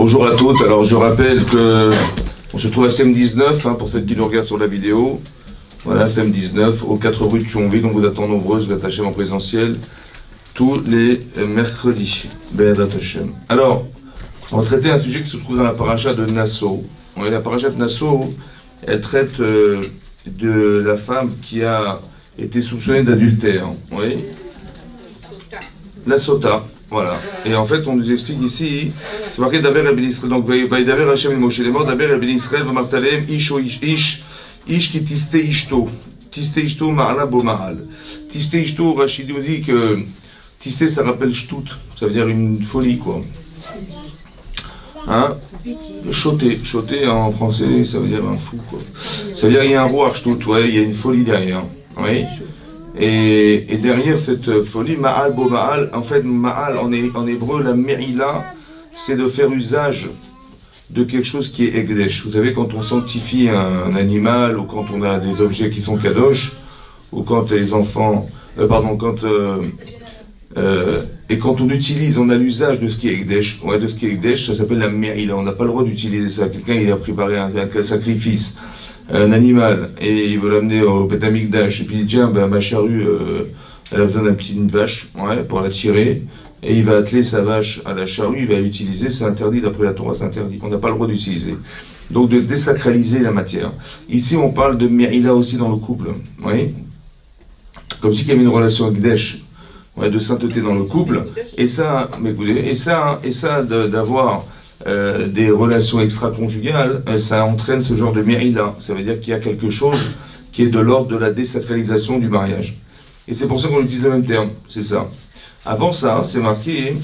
Bonjour à toutes, alors je rappelle que on se trouve à CM19 pour celles qui nous regardent sur la vidéo. Voilà, CM19, aux 4 rues de Thionville, on vous attend nombreuses, vous attachez en présentiel tous les mercredis. Alors, on va traiter un sujet qui se trouve dans la paracha de Nassau. La paracha de Nassau, elle traite de la femme qui a été soupçonnée d'adultère. Oui. La sota. Voilà. Et en fait, on nous explique ici, c'est marqué Daber Rabbi Israël. Donc, Vaïdaber Hashem et Moshe, les morts, Daber Rabbi Israël, Vamartalem, Ish o Ish, Ish qui tiste Ishto. Tiste Ishto, Ma'ala bo Ma'al. Tiste Ishto, Rachid nous dit que tiste, ça rappelle Shtout. Ça veut dire une folie, quoi. Hein? Choter. Choter en français, ça veut dire un fou, quoi. Ça veut dire qu'il y a un roi Shtout, ouais, il y a une folie derrière. Oui. Et derrière cette folie, Ma'al bo Ma'al, en fait, Ma'al en hébreu, la Me'ila, c'est de faire usage de quelque chose qui est Ekdesh. Vous savez, quand on sanctifie un animal, ou quand on a des objets qui sont Kadosh, ou quand les enfants, et quand on utilise, on a l'usage de ce qui est Ekdesh, ouais, de ce qui est Ekdesh, ça s'appelle la Me'ila. On n'a pas le droit d'utiliser ça. Quelqu'un, il a préparé un sacrifice, un animal, et il veut l'amener au Beth Amikdash, et puis il dit tiens, ben, ma charrue, elle a besoin d'une vache, ouais, pour la tirer, et il va atteler sa vache à la charrue, il va l'utiliser, c'est interdit, d'après la Torah, c'est interdit, on n'a pas le droit d'utiliser. Donc de désacraliser la matière. Ici, on parle de Me'ila aussi dans le couple, oui, comme si il y avait une relation avec Ekdesh, ouais, de sainteté dans le couple, et ça, d'avoir des relations extra-conjugales, ça entraîne ce genre de Me'ila. Ça veut dire qu'il y a quelque chose qui est de l'ordre de la désacralisation du mariage. Et c'est pour ça qu'on utilise le même terme, c'est ça. Avant ça, c'est marqué,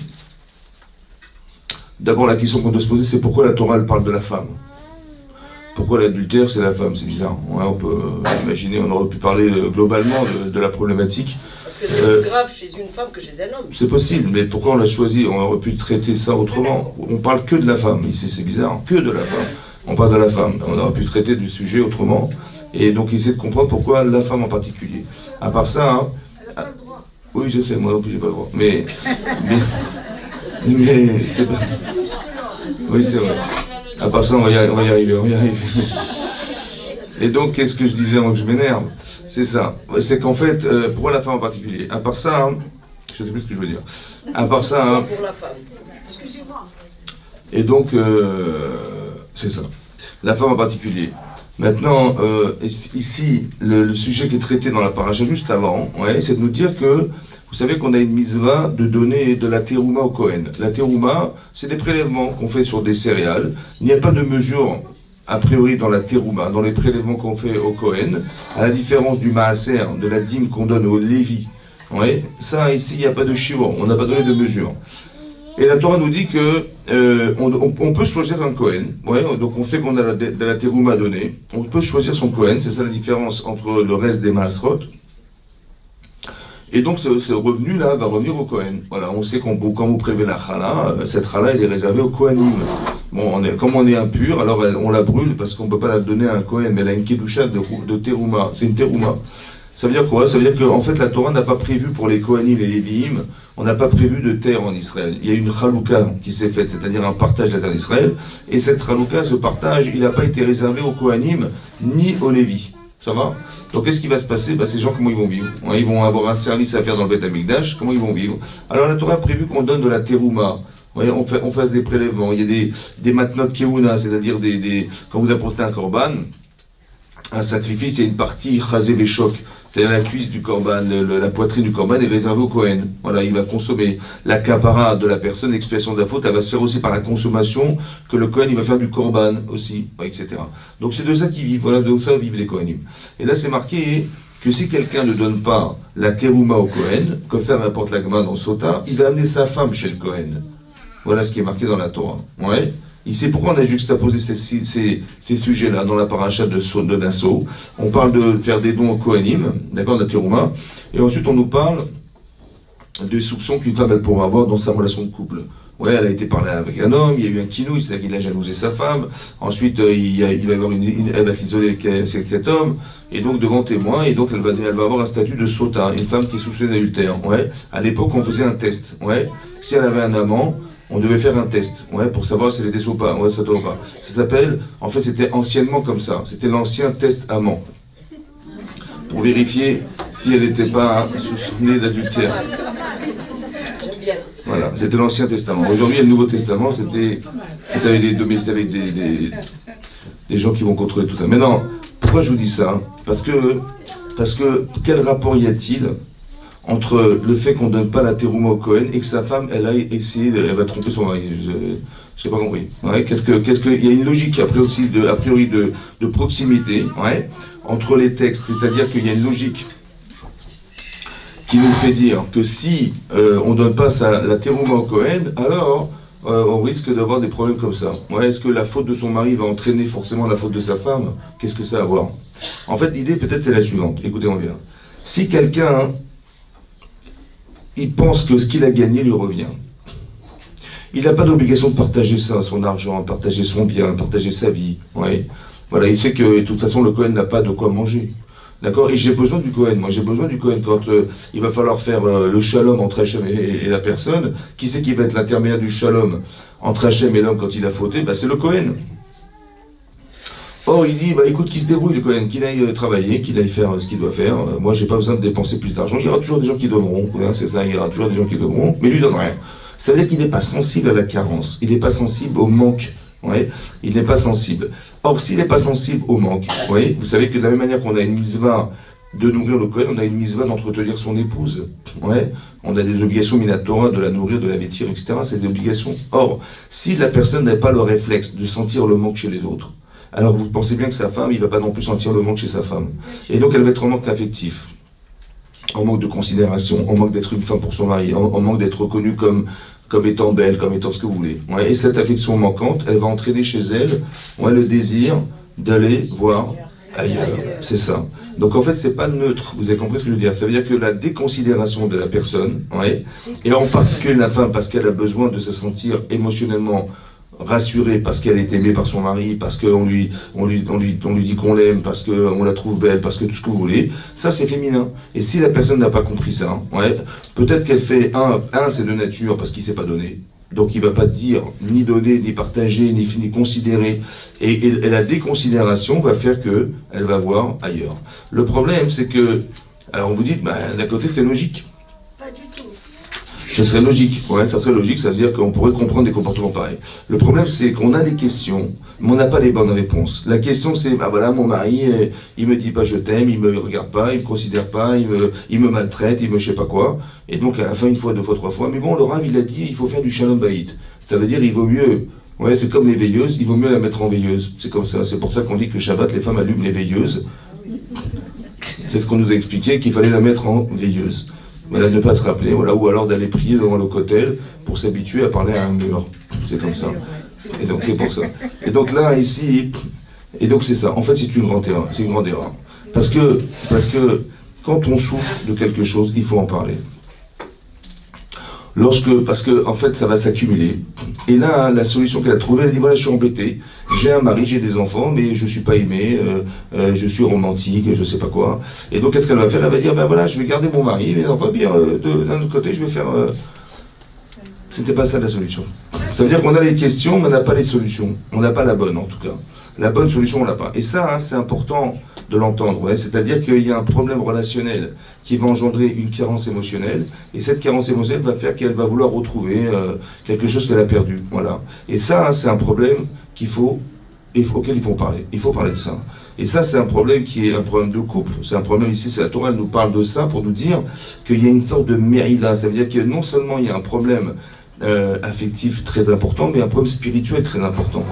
d'abord la question qu'on doit se poser, c'est pourquoi la Torah elle parle de la femme. Pourquoi l'adultère c'est la femme, c'est bizarre. Ouais, on peut imaginer, on aurait pu parler globalement de la problématique. Parce que c'est plus grave chez une femme que chez un homme. C'est possible, mais pourquoi on l'a choisi? On aurait pu traiter ça autrement. On parle que de la femme, ici c'est bizarre, que de la femme. On parle de la femme, on aurait pu traiter du sujet autrement. Et donc essayer de comprendre pourquoi la femme en particulier. À part ça, elle n'a pas le droit. Oui, je sais, moi non plus j'ai pas le droit. Mais c'est pas... Oui, c'est vrai. À part ça, on va y arriver. Et donc, qu'est-ce que je disais avant que je m'énerve? C'est ça. C'est qu'en fait, pourquoi la femme en particulier? À part ça, je ne sais plus ce que je veux dire. À part ça, pour la femme. Et donc, c'est ça. La femme en particulier. Maintenant, ici, le sujet qui est traité dans la paracha juste avant, ouais, c'est de nous dire que, vous savez qu'on a une mitzvah de donner de la terouma au Kohen. La terouma, c'est des prélèvements qu'on fait sur des céréales. Il n'y a pas de mesure, a priori, dans la terouma, dans les prélèvements qu'on fait au Kohen, à la différence du maaser, de la dîme qu'on donne au Lévi. Ouais, ça, ici, il n'y a pas de shiur, on n'a pas donné de mesure. Et la Torah nous dit que on peut choisir un Kohen. Ouais, donc on sait qu'on a de la terouma à donner. On peut choisir son Kohen, c'est ça la différence entre le reste des maasrot. Et donc ce revenu-là va revenir au Kohen. Voilà, on sait quand vous prélevez la chala, cette chala elle est réservée au Kohanim. Bon, comme on est impur, alors on la brûle parce qu'on ne peut pas la donner à un Kohen, mais elle a une kedusha de terouma. C'est une terouma. Ça veut dire quoi? Ça veut dire qu'en fait la Torah n'a pas prévu pour les Kohanim et les Lévi'im, on n'a pas prévu de terre en Israël. Il y a une chalouka qui s'est faite, c'est-à-dire un partage de la terre d'Israël, et cette chalouka, ce partage, il n'a pas été réservé aux Kohanim ni aux Lévi. Ça va? Donc qu'est-ce qui va se passer? Ces gens, comment ils vont vivre? Ils vont avoir un service à faire dans le Beth Amikdash, comment ils vont vivre? Alors la Torah a prévu qu'on donne de la terouma. On fasse des prélèvements, il y a des matnot keuna, c'est-à-dire quand vous apportez un korban, un sacrifice, il y a une partie chazé veshok, c'est-à-dire la cuisse du korban, la poitrine du korban est réservée au Kohen. Voilà, il va consommer la kapara de la personne, l'expiation de la faute, elle va se faire aussi par la consommation que le Kohen il va faire du korban aussi, etc. Donc c'est de ça qu'ils vivent, voilà, de ça vivent les Kohanim. Et là c'est marqué que si quelqu'un ne donne pas la terouma au Kohen, comme ça rapporte la Gemara dans Sota, il va amener sa femme chez le Kohen. Voilà ce qui est marqué dans la Torah. Ouais. Ici, pourquoi on a juxtaposé ces sujets-là dans la paracha de Nassau? On parle de faire des dons au Kohanim, d'accord, de la terouma, et ensuite on nous parle des soupçons qu'une femme elle pourra avoir dans sa relation de couple. Ouais, elle a été parlée avec un homme, il y a eu un kinouille, c'est-à-dire qu'il a jalousé sa femme, ensuite elle va s'isoler avec cet homme, et donc devant témoin, et donc elle va avoir un statut de sota, une femme qui est soupçonnée d'adultère. Ouais. À l'époque, on faisait un test. Ouais. Si elle avait un amant, on devait faire un test, ouais, pour savoir si elle était ou pas, ouais, ça doit pas. Ça s'appelle, en fait, c'était anciennement comme ça. C'était l'ancien test amant. Pour vérifier si elle n'était pas soupçonnée d'adultère. Voilà, c'était l'Ancien Testament. Aujourd'hui, il y a le Nouveau Testament, c'était avec des domestiques, avec des gens qui vont contrôler tout ça. Mais non, pourquoi je vous dis ça? Parce que quel rapport y a-t-il entre le fait qu'on ne donne pas la terouma au Cohen et que sa femme, elle elle va tromper son mari? Je n'ai pas compris. Ouais, il y a une logique a priori de proximité, ouais, entre les textes, c'est-à-dire qu'il y a une logique qui nous fait dire que si on ne donne pas la terouma au Cohen, alors on risque d'avoir des problèmes comme ça. Ouais, est-ce que la faute de son mari va entraîner forcément la faute de sa femme? Qu'est-ce que ça a à voir? En fait, l'idée peut-être est la suivante. Écoutez-moi bien. Si quelqu'un, il pense que ce qu'il a gagné lui revient, il n'a pas d'obligation de partager ça, son argent, partager son bien, partager sa vie. Ouais. Voilà, il sait que de toute façon le Cohen n'a pas de quoi manger. D'accord? Et j'ai besoin du Cohen. Moi, j'ai besoin du Cohen quand il va falloir faire le shalom entre Hachem et la personne. Qui c'est qui va être l'intermédiaire du shalom entre Hachem et l'homme quand il a fauté? Ben, c'est le Cohen. Or, il dit, bah écoute, qu'il se débrouille le Cohen, qu'il aille travailler, qu'il aille faire ce qu'il doit faire. Moi, j'ai pas besoin de dépenser plus d'argent. Il y aura toujours des gens qui donneront. Hein, c'est ça, il y aura toujours des gens qui donneront. Mais lui, il donne rien. Ça veut dire qu'il n'est pas sensible à la carence. Il n'est pas sensible au manque. Ouais, il n'est pas sensible. Or, s'il n'est pas sensible au manque, ouais, vous savez que de la même manière qu'on a une mitzvah de nourrir le Cohen, on a une mitzvah d'entretenir son épouse. Ouais, on a des obligations minatora, de la nourrir, de la vêtir, etc. C'est des obligations. Or, si la personne n'a pas le réflexe de sentir le manque chez les autres, alors vous pensez bien que sa femme, il ne va pas non plus sentir le manque chez sa femme. Et donc elle va être en manque affectif, en manque de considération, en manque d'être une femme pour son mari, en manque d'être reconnue comme étant belle, comme étant ce que vous voulez. Ouais, et cette affection manquante, elle va entraîner chez elle, ouais, le désir d'aller voir ailleurs. C'est ça. Donc en fait, c'est pas neutre. Vous avez compris ce que je veux dire? Ça veut dire que la déconsidération de la personne, ouais, et en particulier la femme, parce qu'elle a besoin de se sentir émotionnellement rassurée, parce qu'elle est aimée par son mari, parce qu'on lui dit qu'on l'aime, parce qu'on la trouve belle, parce que tout ce que vous voulez, ça c'est féminin. Et si la personne n'a pas compris ça, ouais, peut-être qu'elle fait c'est de nature parce qu'il ne s'est pas donné. Donc il ne va pas dire, ni donner, ni partager, ni considérer. Et la déconsidération va faire qu'elle va voir ailleurs. Le problème c'est que, alors on vous dit, d'un côté c'est logique. Pas du tout. Ce serait logique, ouais, ça serait logique, ça veut dire qu'on pourrait comprendre des comportements pareils. Le problème, c'est qu'on a des questions, mais on n'a pas les bonnes réponses. La question, c'est, voilà, mon mari, il me dit pas je t'aime, il me regarde pas, il me considère pas, il me maltraite, il me je sais pas quoi. Et donc, à la fin, une fois, deux fois, trois fois, mais bon, le Rav, il a dit, il faut faire du shalom bayit. Ça veut dire, il vaut mieux, ouais, c'est comme les veilleuses, il vaut mieux la mettre en veilleuse. C'est comme ça, c'est pour ça qu'on dit que le Shabbat, les femmes allument les veilleuses. C'est ce qu'on nous a expliqué, qu'il fallait la mettre en veilleuse. Voilà, ne pas te rappeler, voilà, ou alors d'aller prier devant le cotel pour s'habituer à parler à un mur. C'est comme ça. Et donc c'est pour ça. Et donc là, ici, et donc c'est ça. En fait, c'est une grande erreur. C'est une grande erreur. Parce que quand on souffre de quelque chose, il faut en parler. Parce que en fait, ça va s'accumuler. Et là, la solution qu'elle a trouvée, elle dit, voilà, je suis embêté, j'ai un mari, j'ai des enfants, mais je suis pas aimé, je suis romantique, je sais pas quoi. Et donc, qu'est-ce qu'elle va faire? Elle va dire, ben voilà, je vais garder mon mari, les enfants, bien, d'un autre côté, je vais faire... C'était pas ça la solution. Ça veut dire qu'on a les questions, mais on n'a pas les solutions. On n'a pas la bonne, en tout cas. La bonne solution, on l'a pas. Et ça, hein, c'est important de l'entendre. Ouais. C'est-à-dire qu'il y a un problème relationnel qui va engendrer une carence émotionnelle. Et cette carence émotionnelle va faire qu'elle va vouloir retrouver quelque chose qu'elle a perdu. Voilà. Et ça, hein, c'est un problème auquel il faut parler. Il faut parler de ça. Et ça, c'est un problème qui est un problème de couple. C'est un problème ici, c'est la Torah, elle nous parle de ça pour nous dire qu'il y a une sorte de mérila. Ça veut dire que non seulement il y a un problème affectif très important, mais un problème spirituel très important.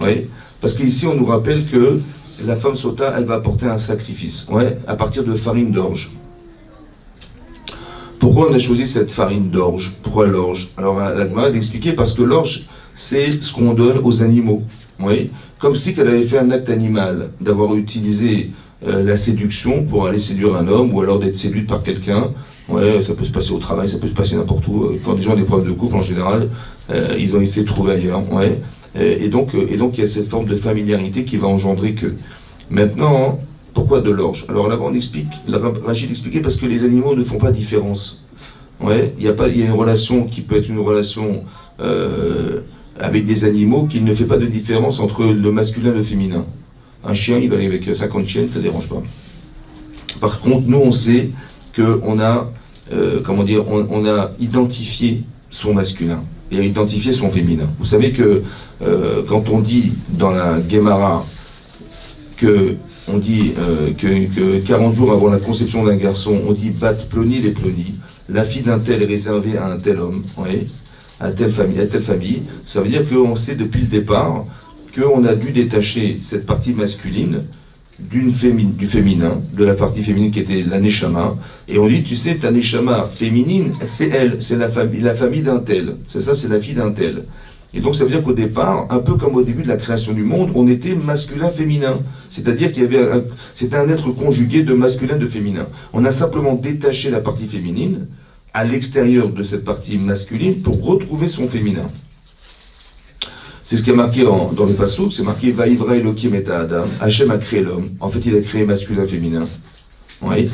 Oui. Parce qu'ici, on nous rappelle que la femme sota, elle va apporter un sacrifice, ouais, à partir de farine d'orge. Pourquoi on a choisi cette farine d'orge? Pourquoi l'orge? Alors, la Gemara d'expliquer, parce que l'orge, c'est ce qu'on donne aux animaux. Oui. Comme si qu'elle avait fait un acte animal, d'avoir utilisé la séduction pour aller séduire un homme, ou alors d'être séduite par quelqu'un. Ouais, ça peut se passer au travail, ça peut se passer n'importe où. Quand les gens ont des problèmes de couple, en général, ils ont essayé de trouver ailleurs. Ouais. Et donc, il y a cette forme de familiarité qui va engendrer que. Maintenant, pourquoi de l'orge? Alors là-bas, Rachid expliquait parce que les animaux ne font pas différence. Ouais, il y a une relation qui peut être une relation avec des animaux qui ne fait pas de différence entre le masculin et le féminin. Un chien, il va aller avec 50 chiennes, ça ne dérange pas. Par contre, nous, on sait qu'on a, on a identifié son masculin et identifié son féminin. Vous savez que quand on dit dans la Gemara que 40 jours avant la conception d'un garçon, on dit bat ploni les ploni, la fille d'un tel est réservée à un tel homme, oui, à telle famille, ça veut dire qu'on sait depuis le départ qu'on a dû détacher cette partie masculine du féminin, de la partie féminine qui était la neshama, et on dit, tu sais, ta neshama féminine, c'est elle, c'est la famille d'un tel, c'est ça, c'est la fille d'un tel. Et donc ça veut dire qu'au départ, un peu comme au début de la création du monde, on était masculin-féminin. C'est-à-dire qu'il y avait c'était un être conjugué de masculin et de féminin. On a simplement détaché la partie féminine à l'extérieur de cette partie masculine pour retrouver son féminin. C'est ce qui est marqué dans le Passouk, c'est marqué « Vaïvra Elohim et Adam ». Hachem a créé l'homme. En fait, il a créé masculin-féminin. Oui.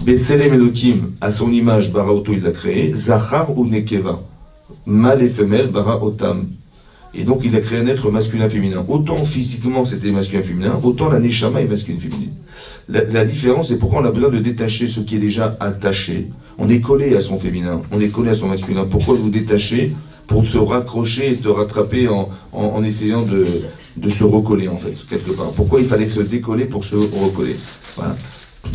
Betselem Elohim, à son image, bara oto, il l'a créé. Zachar ou Nekeva. Mâle et femelle, bara otam. Et donc il a créé un être masculin-féminin. Autant physiquement c'était masculin-féminin, autant la neshama est masculine-féminine. La différence, c'est pourquoi on a besoin de détacher ce qui est déjà attaché. On est collé à son féminin, on est collé à son masculin. Pourquoi vous détacher? Pour se raccrocher et se rattraper en essayant de se recoller, en fait, quelque part. Pourquoi il fallait se décoller pour se recoller? Voilà.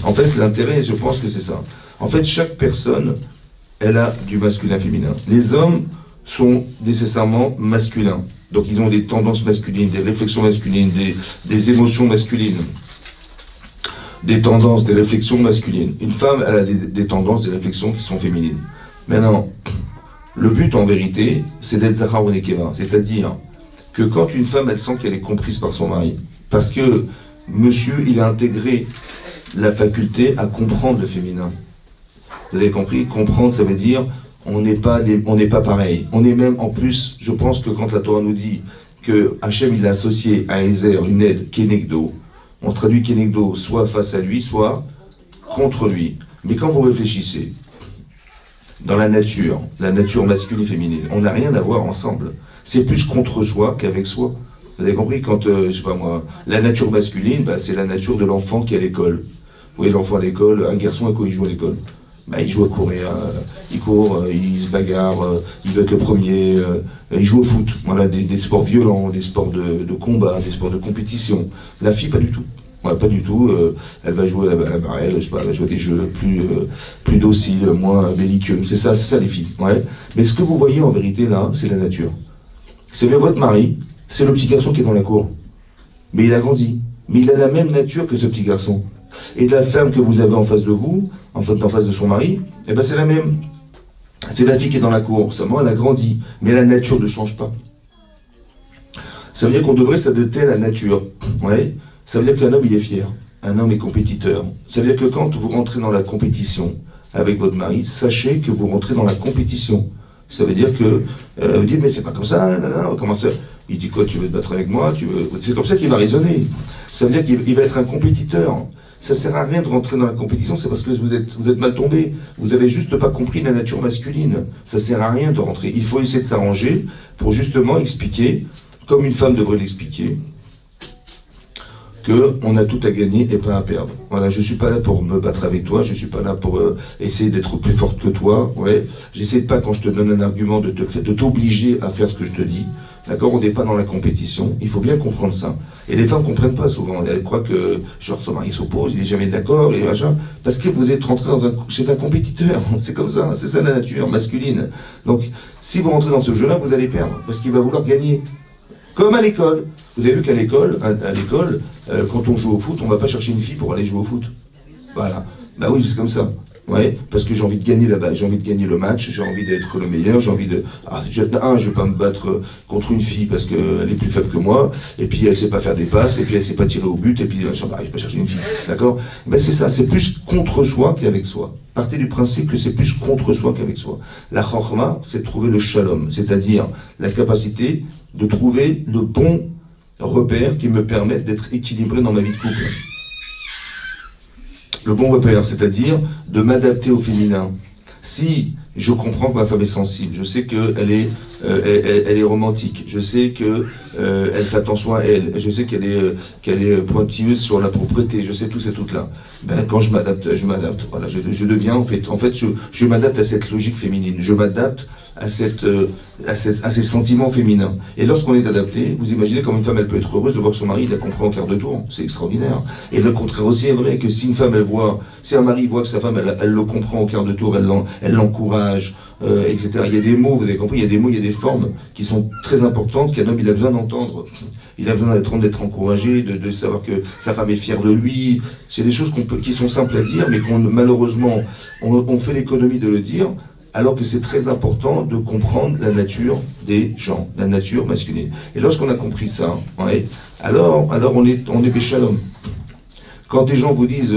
En fait, l'intérêt, je pense que c'est ça. En fait, chaque personne, elle a du masculin-féminin. Les hommes sont nécessairement masculins. Donc ils ont des tendances masculines, des réflexions masculines, des émotions masculines, des tendances, des réflexions masculines. Une femme, elle a des tendances, des réflexions qui sont féminines. Maintenant, le but en vérité, c'est d'être Zachar ou Nekeva. C'est-à-dire que quand une femme, elle sent qu'elle est comprise par son mari, parce que monsieur, il a intégré la faculté à comprendre le féminin. Vous avez compris? Comprendre, ça veut dire on n'est pas pareil. On est même, en plus, je pense que quand la Torah nous dit que Hachem, il a associé à Ezer une aide Kenegdo, on traduit Kenegdo soit face à lui, soit contre lui. Mais quand vous réfléchissez, dans la nature masculine et féminine, on n'a rien à voir ensemble. C'est plus contre soi qu'avec soi. Vous avez compris? Quand, je sais pas moi, la nature masculine, bah, c'est la nature de l'enfant qui est à l'école. Vous voyez l'enfant à l'école, un garçon à quoi il joue à l'école? Bah, il joue à courir, il court, il se bagarre, il veut être le premier, il joue au foot. Voilà, des sports violents, des sports de combat, des sports de compétition. La fille, pas du tout. Ouais, pas du tout. Elle va jouer à la barrelle, je sais pas, elle va jouer à des jeux plus dociles, moins belliqueux. C'est ça les filles. Ouais. Mais ce que vous voyez en vérité là, c'est la nature. C'est votre mari, c'est le petit garçon qui est dans la cour. Mais il a grandi. Mais il a la même nature que ce petit garçon. Et la femme que vous avez en face de vous, en face de son mari, eh ben c'est la même. C'est la fille qui est dans la cour. Seulement, elle a grandi. Mais la nature ne change pas. Ça veut dire qu'on devrait s'adapter à la nature. Ouais. Ça veut dire qu'un homme, il est fier. Un homme est compétiteur. Ça veut dire que quand vous rentrez dans la compétition avec votre mari, sachez que vous rentrez dans la compétition. Ça veut dire que vous dites, mais c'est pas comme ça, non, comment ça? Il dit quoi, tu veux te battre avec moi? C'est comme ça qu'il va raisonner. Ça veut dire qu'il va être un compétiteur. Ça sert à rien de rentrer dans la compétition, c'est parce que vous êtes mal tombé. Vous avez juste pas compris la nature masculine. Ça sert à rien de rentrer. Il faut essayer de s'arranger pour justement expliquer, comme une femme devrait l'expliquer, qu'on a tout à gagner et pas à perdre. Voilà, je suis pas là pour me battre avec toi, je suis pas là pour essayer d'être plus forte que toi. Ouais, j'essaie pas, quand je te donne un argument, de t'obliger à faire ce que je te dis. D'accord, on n'est pas dans la compétition, il faut bien comprendre ça. Et les femmes ne comprennent pas souvent, elles croient que genre son mari s'oppose, il n'est jamais d'accord, et machin, parce que vous êtes rentré chez un compétiteur, c'est comme ça, c'est ça la nature masculine. Donc, si vous rentrez dans ce jeu-là, vous allez perdre, parce qu'il va vouloir gagner. Comme à l'école. Vous avez vu qu'à l'école, quand on joue au foot, on ne va pas chercher une fille pour aller jouer au foot. Voilà. Bah oui, c'est comme ça. Ouais, parce que j'ai envie de gagner là-bas, j'ai envie de gagner le match, j'ai envie d'être le meilleur, j'ai envie de... Ah, je vais pas me battre contre une fille parce qu'elle est plus faible que moi, et puis elle sait pas faire des passes, et puis elle sait pas tirer au but, et puis je vais pas chercher une fille, d'accord? Ben c'est ça, c'est plus contre soi qu'avec soi. Partez du principe que c'est plus contre soi qu'avec soi. La chorma, c'est trouver le shalom, c'est-à-dire la capacité de trouver le bon repère qui me permette d'être équilibré dans ma vie de couple. Le bon repère, c'est-à-dire de m'adapter au féminin. Si Je comprends que ma femme est sensible. Je sais qu'elle est, elle est romantique. Je sais que elle fait attention à elle. Je sais qu'elle est pointilleuse sur la propreté. Je sais tous ces trucs-là. Ben, quand je m'adapte, je m'adapte. Voilà, je deviens en fait, je m'adapte à cette logique féminine. Je m'adapte à ces sentiments féminins. Et lorsqu'on est adapté, vous imaginez comme une femme elle peut être heureuse de voir que son mari la comprend au quart de tour. C'est extraordinaire. Et le contraire aussi est vrai que si une femme si un mari voit que sa femme elle le comprend au quart de tour, elle l'encourage, etc. Il y a des mots, vous avez compris, il y a des mots, il y a des formes qui sont très importantes qu'un homme il a besoin d'entendre. Il a besoin d'être encouragé, de savoir que sa femme est fière de lui. C'est des choses qui sont simples à dire, mais malheureusement on fait l'économie de le dire. Alors que c'est très important de comprendre la nature des gens, la nature masculine. Et lorsqu'on a compris ça, ouais, alors on est béchalom. Quand des gens vous disent,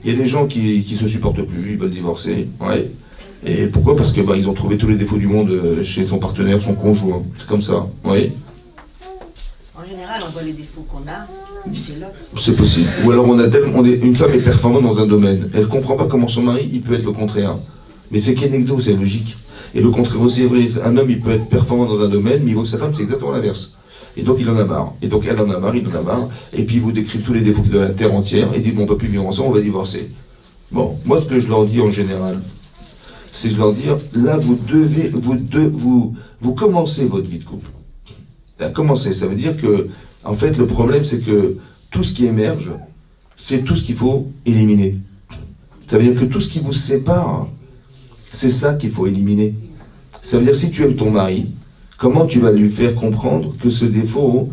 il y a des gens qui se supportent plus, ils veulent divorcer, ouais. Et pourquoi? Parce que ils ont trouvé tous les défauts du monde chez son partenaire, son conjoint, c'est comme ça, ouais. En général, on voit les défauts qu'on a chez l'autre. C'est possible. Ou alors une femme est performante dans un domaine, elle ne comprend pas comment son mari, il peut être le contraire. Mais c'est qu'anecdote, c'est logique. Et le contraire aussi est vrai. Un homme, il peut être performant dans un domaine, mais il voit que sa femme, c'est exactement l'inverse. Et donc, il en a marre. Et donc, elle en a marre, il en a marre. Et puis, ils vous décrivent tous les défauts de la terre entière. Et ils disent, bon, on ne peut plus vivre ensemble, on va divorcer. Bon, moi, ce que je leur dis en général, c'est de leur dire, là, vous commencez votre vie de couple. Commencer, ça veut dire que, en fait, le problème, c'est que tout ce qui émerge, c'est tout ce qu'il faut éliminer. Ça veut dire que tout ce qui vous sépare, c'est ça qu'il faut éliminer. Ça veut dire, si tu aimes ton mari, comment tu vas lui faire comprendre que ce défaut,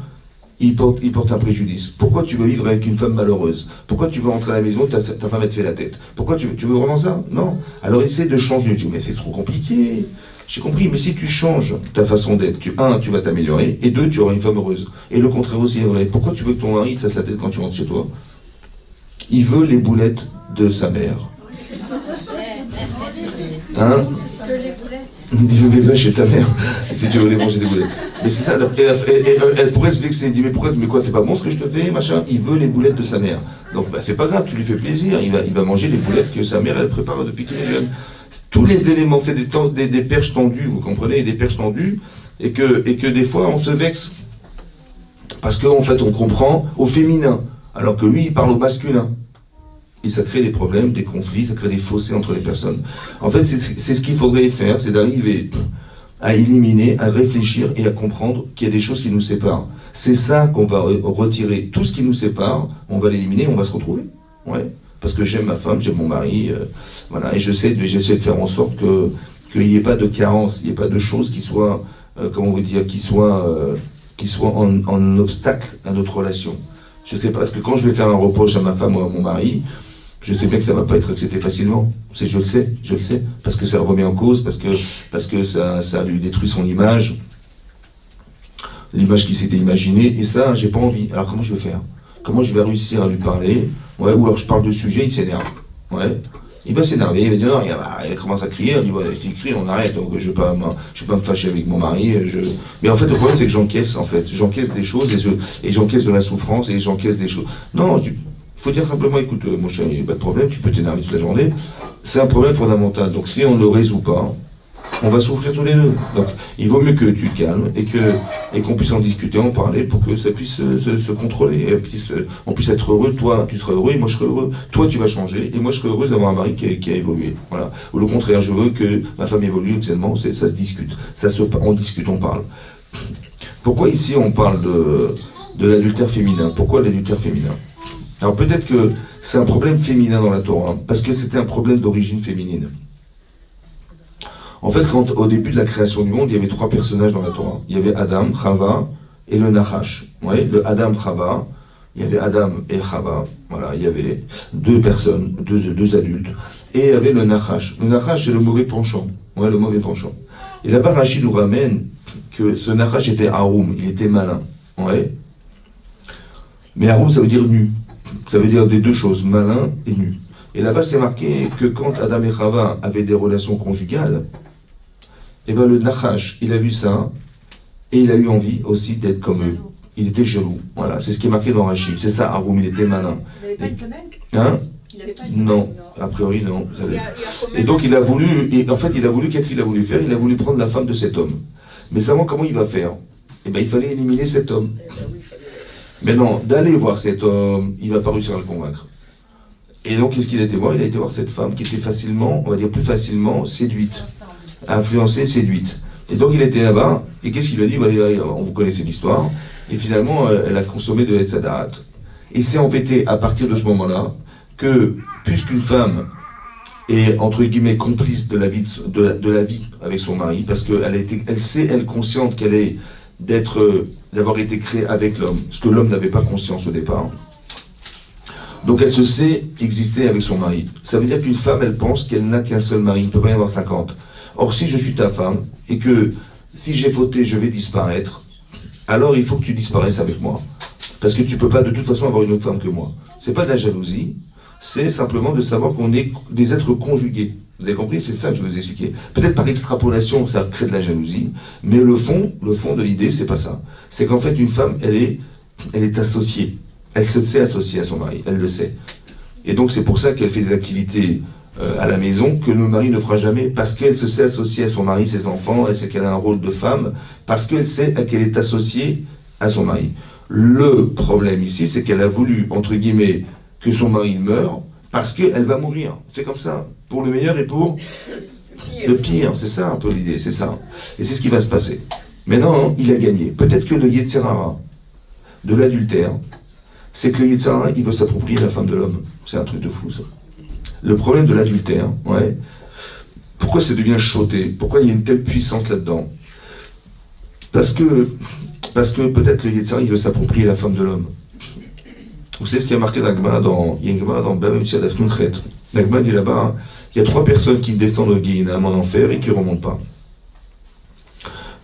il porte un préjudice? Pourquoi tu veux vivre avec une femme malheureuse? Pourquoi tu veux rentrer à la maison, ta femme elle te fait la tête? Pourquoi tu veux vraiment ça? Non. Alors essaie de changer. Tu dis, mais c'est trop compliqué. J'ai compris, mais si tu changes ta façon d'être, tu vas t'améliorer, et deux, tu auras une femme heureuse. Et le contraire aussi est vrai. Pourquoi tu veux que ton mari te fasse la tête quand tu rentres chez toi? Il veut les boulettes de sa mère. Hein? Il veut les vaches chez ta mère, si tu veux les manger des boulettes. Mais c'est ça, elle pourrait se vexer, elle dit, mais quoi, c'est pas bon ce que je te fais, machin? Il veut les boulettes de sa mère. Donc c'est pas grave, tu lui fais plaisir, il va manger les boulettes que sa mère, elle prépare depuis qu'il est jeune. Tous les éléments, c'est des perches tendues, vous comprenez, des perches tendues, et que des fois on se vexe. Parce qu'en fait on comprend au féminin, alors que lui il parle au masculin. Et ça crée des problèmes, des conflits, ça crée des fossés entre les personnes. En fait, c'est ce qu'il faudrait faire, c'est d'arriver à éliminer, à réfléchir et à comprendre qu'il y a des choses qui nous séparent. C'est ça qu'on va retirer. Tout ce qui nous sépare, on va l'éliminer, on va se retrouver. Ouais. Parce que j'aime ma femme, j'aime mon mari, voilà. Et j'essaie de faire en sorte qu'il n'y ait pas de carence, il n'y ait pas de choses qui soient, comment vous dire, qui soient en obstacle à notre relation. Je sais pas, parce que quand je vais faire un reproche à ma femme ou à mon mari, je sais bien que ça ne va pas être accepté facilement. Je le sais, parce que ça le remet en cause, parce que ça lui détruit son image, l'image qu'il s'était imaginée, et ça, j'ai pas envie. Alors comment je vais faire? Comment je vais réussir à lui parler? Ouais, ou alors je parle de sujet, il s'énerve. Ouais. Il va s'énerver, il va dire non, il commence à crier, on dit ouais, s'il crie, on arrête, donc je ne vais pas me fâcher avec mon mari. Mais en fait, le problème, c'est que j'encaisse, des choses, et j'encaisse de la souffrance, et j'encaisse des choses. Non, il faut dire simplement, écoute, mon cher, il n'y a pas de problème, tu peux t'énerver toute la journée. C'est un problème fondamental. Donc si on ne le résout pas, on va souffrir tous les deux. Donc il vaut mieux que tu te calmes et qu'on puisse en discuter, en parler pour que ça puisse se contrôler. Et on puisse être heureux, toi tu seras heureux et moi je serai heureux. Toi tu vas changer et moi je serai heureuse d'avoir un mari qui a évolué. Voilà. Ou le contraire, je veux que ma femme évolue actuellement, ça se discute. On discute, on parle. Pourquoi ici on parle de l'adultère féminin? Pourquoi l'adultère féminin? Alors peut-être que c'est un problème féminin dans la Torah, parce que c'était un problème d'origine féminine. En fait, au début de la création du monde, il y avait 3 personnages dans la Torah. Il y avait Adam, Chava et le Nachash. Ouais, le Adam, Chava, il y avait Adam et Chava. Voilà, il y avait 2 personnes, deux adultes. Et il y avait le Nachash. Le Nachash, c'est le mauvais penchant. Ouais, le mauvais penchant. Et là-bas, Rachid nous ramène que ce Nachash était Haroum, il était malin. Ouais. Mais Haroum, ça veut dire nu. Ça veut dire des 2 choses, malin et nu. Et là-bas, c'est marqué que quand Adam et Chava avaient des relations conjugales, et bien le Nachash, il a vu ça, et il a eu envie aussi d'être comme eux. Il était jaloux. Voilà, c'est ce qui est marqué dans Rachid. C'est ça, Haroum, il était malin. Il n'avait pas une femelle? Hein? qu'il n'avait pas Non, a priori non. Il y a combien Et donc il a voulu, et en fait il a voulu, qu'est-ce qu'il a voulu faire? Il a voulu prendre la femme de cet homme. Mais savant comment il va faire? Eh bien il fallait éliminer cet homme. Mais non, d'aller voir cet homme, il ne va pas réussir à le convaincre. Et donc qu'est-ce qu'il a été voir? Il a été voir cette femme qui était facilement, on va dire plus facilement, séduite, influencée, séduite. Et donc il était là-bas, et qu'est-ce qu'il a dit? On vous connaissez l'histoire. Et finalement, elle a consommé de l'Etzadat. Et c'est embêté à partir de ce moment-là que, puisqu'une femme est, entre guillemets, complice de la vie, de la vie avec son mari, parce qu'elle sait, elle, consciente qu'elle est d'avoir été créée avec l'homme, ce que l'homme n'avait pas conscience au départ. Donc elle se sait exister avec son mari. Ça veut dire qu'une femme, elle pense qu'elle n'a qu'un seul mari, il ne peut pas y avoir 50. Or, si je suis ta femme, et que si j'ai fauté, je vais disparaître, alors il faut que tu disparaisses avec moi. Parce que tu ne peux pas de toute façon avoir une autre femme que moi. Ce n'est pas de la jalousie, c'est simplement de savoir qu'on est des êtres conjugués. Vous avez compris? C'est ça que je vous ai expliqué. Peut-être par extrapolation, ça crée de la jalousie, mais le fond de l'idée, c'est pas ça. C'est qu'en fait, une femme, elle est associée. Elle se sait associée à son mari, elle le sait. Et donc c'est pour ça qu'elle fait des activités à la maison que le mari ne fera jamais, parce qu'elle se sait associée à son mari, ses enfants, elle sait qu'elle a un rôle de femme, parce qu'elle sait qu'elle est associée à son mari. Le problème ici, c'est qu'elle a voulu, entre guillemets, que son mari meure, parce qu'elle va mourir. C'est comme ça, pour le meilleur et pour le pire. C'est ça un peu l'idée, c'est ça. Et c'est ce qui va se passer. Maintenant, il a gagné. Peut-être que le Yetzer Hara de l'adultère, c'est que le Yetzer Hara, il veut s'approprier la femme de l'homme. C'est un truc de fou, ça. Le problème de l'adultère, ouais, pourquoi ça devient choté? Pourquoi il y a une telle puissance là-dedans? Parce que peut-être le Yetzer Hara, il veut s'approprier la femme de l'homme. Vous savez ce qui a marqué l'Agma il y a une Agma dans Bam Tzadaf Nunchet. L'Agma dit là-bas, hein, il y a 3 personnes qui descendent au Guéhinam en enfer et qui ne remontent pas.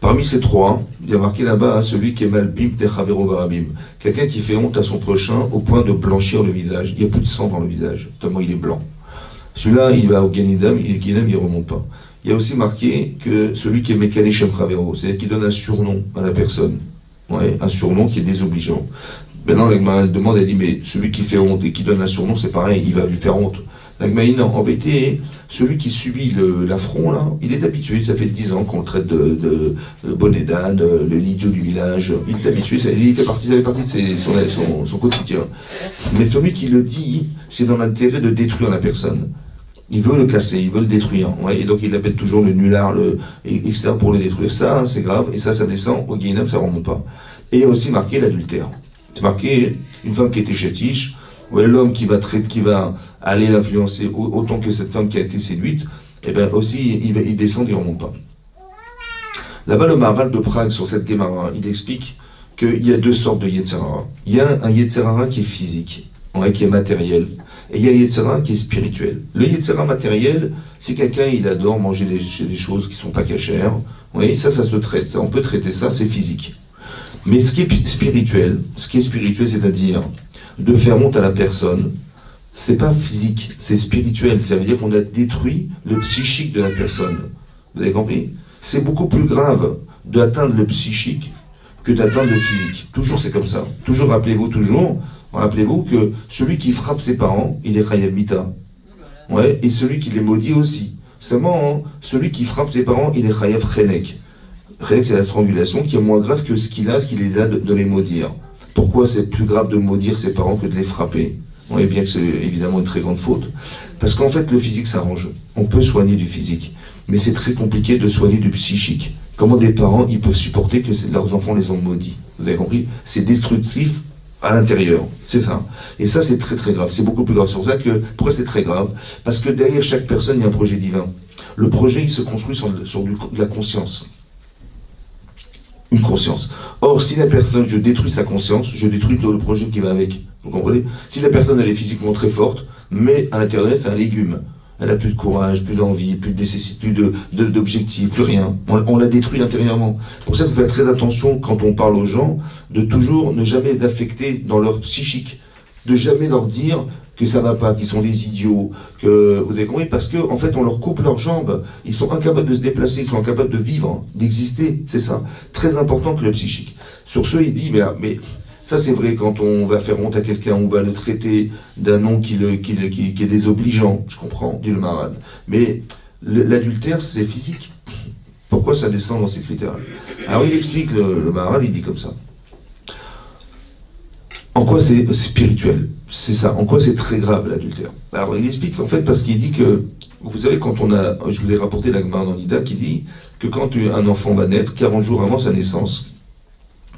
Parmi ces 3, il y a marqué là-bas, hein, celui qui est Malbim Techavero Barabim. Quelqu'un qui fait honte à son prochain au point de blanchir le visage. Il n'y a plus de sang dans le visage, tellement il est blanc. Celui-là, il va au Guéhinam, et le Guéhinam, il ne remonte pas. Il y a aussi marqué que celui qui est Mekane Shem Chavero, c'est-à-dire qui donne un surnom à la personne. Ouais, un surnom qui est désobligeant. Maintenant, l'Agma demande, elle dit, mais celui qui fait honte et qui donne un surnom, c'est pareil, il va lui faire honte. L'Agma dit, non, en vérité, celui qui subit l'affront, là, il est habitué, ça fait 10 ans qu'on le traite de bonnet d'âne, l'idiot du village, il est habitué, ça fait partie de son quotidien. Mais celui qui le dit, c'est dans l'intérêt de détruire la personne. Il veut le casser, il veut le détruire. Ouais, et donc il appelle toujours le nulard, etc. pour le détruire. Ça, c'est grave, et ça descend, au Guéhinam, ça ne remonte pas. Et il y a aussi marqué l'adultère. C'est marqué une femme qui était chétiche, ouais, l'homme qui va aller l'influencer autant que cette femme qui a été séduite, et bien aussi il descend, il ne remonte pas. Là-bas, le Maharal de Prague, sur cette Gemara, il explique qu'il y a 2 sortes de Yetzer Hara. Il y a un Yetzer Hara qui est physique, ouais, qui est matériel, et il y a un Yetzer Hara qui est spirituel. Le Yetzer Hara matériel, c'est quelqu'un, il adore manger des choses qui ne sont pas cachères, oui, ça se traite, on peut traiter ça, c'est physique. Mais ce qui est spirituel, c'est-à-dire de faire honte à la personne, c'est pas physique, c'est spirituel. Ça veut dire qu'on a détruit le psychique de la personne. Vous avez compris? C'est beaucoup plus grave d'atteindre le psychique que d'atteindre le physique. Toujours c'est comme ça. Toujours rappelez-vous que celui qui frappe ses parents, il est Chayav Mita. Ouais, et celui qui les maudit aussi. Seulement, hein, celui qui frappe ses parents, il est Chayav Chenek. Chenek, c'est la strangulation qui est moins grave que ce qu'il est là de les maudire. Pourquoi c'est plus grave de maudire ses parents que de les frapper? On voit bien que c'est évidemment une très grande faute. Parce qu'en fait, le physique s'arrange. On peut soigner du physique. Mais c'est très compliqué de soigner du psychique. Comment des parents, ils peuvent supporter que leurs enfants les ont maudits? Vous avez compris? C'est destructif à l'intérieur. C'est ça. Et ça, c'est très très grave. C'est beaucoup plus grave. C'est pour ça que, pourquoi c'est très grave? Parce que derrière chaque personne, il y a un projet divin. Le projet, il se construit sur de la conscience. Une conscience. Or, si la personne, je détruis sa conscience, je détruis le projet qui va avec. Vous comprenez? Si la personne, elle est physiquement très forte, mais à l'intérieur, c'est un légume. Elle n'a plus de courage, plus d'envie, plus d'objectifs, plus rien. On la détruit intérieurement. Pour ça, il faut faire très attention quand on parle aux gens, de toujours ne jamais les affecter dans leur psychique. De jamais leur dire que ça va pas, qu'ils sont des idiots, que vous avez compris, parce qu'en fait on leur coupe leurs jambes, ils sont incapables de se déplacer, ils sont incapables de vivre, d'exister, c'est ça. Très important que le psychique. Sur ce, il dit, mais Ça, c'est vrai quand on va faire honte à quelqu'un, on va le traiter d'un nom qui est désobligeant, je comprends, dit le Maharal. Mais l'adultère, c'est physique. Pourquoi ça descend dans ces critères? Alors il explique, le Maharal, il dit comme ça. En quoi c'est spirituel? C'est ça. En quoi c'est très grave l'adultère? Alors il explique en fait parce qu'il dit que, vous savez, quand on a, je vous ai rapporté la Gemara dans Nida qui dit que quand un enfant va naître, 40 jours avant sa naissance,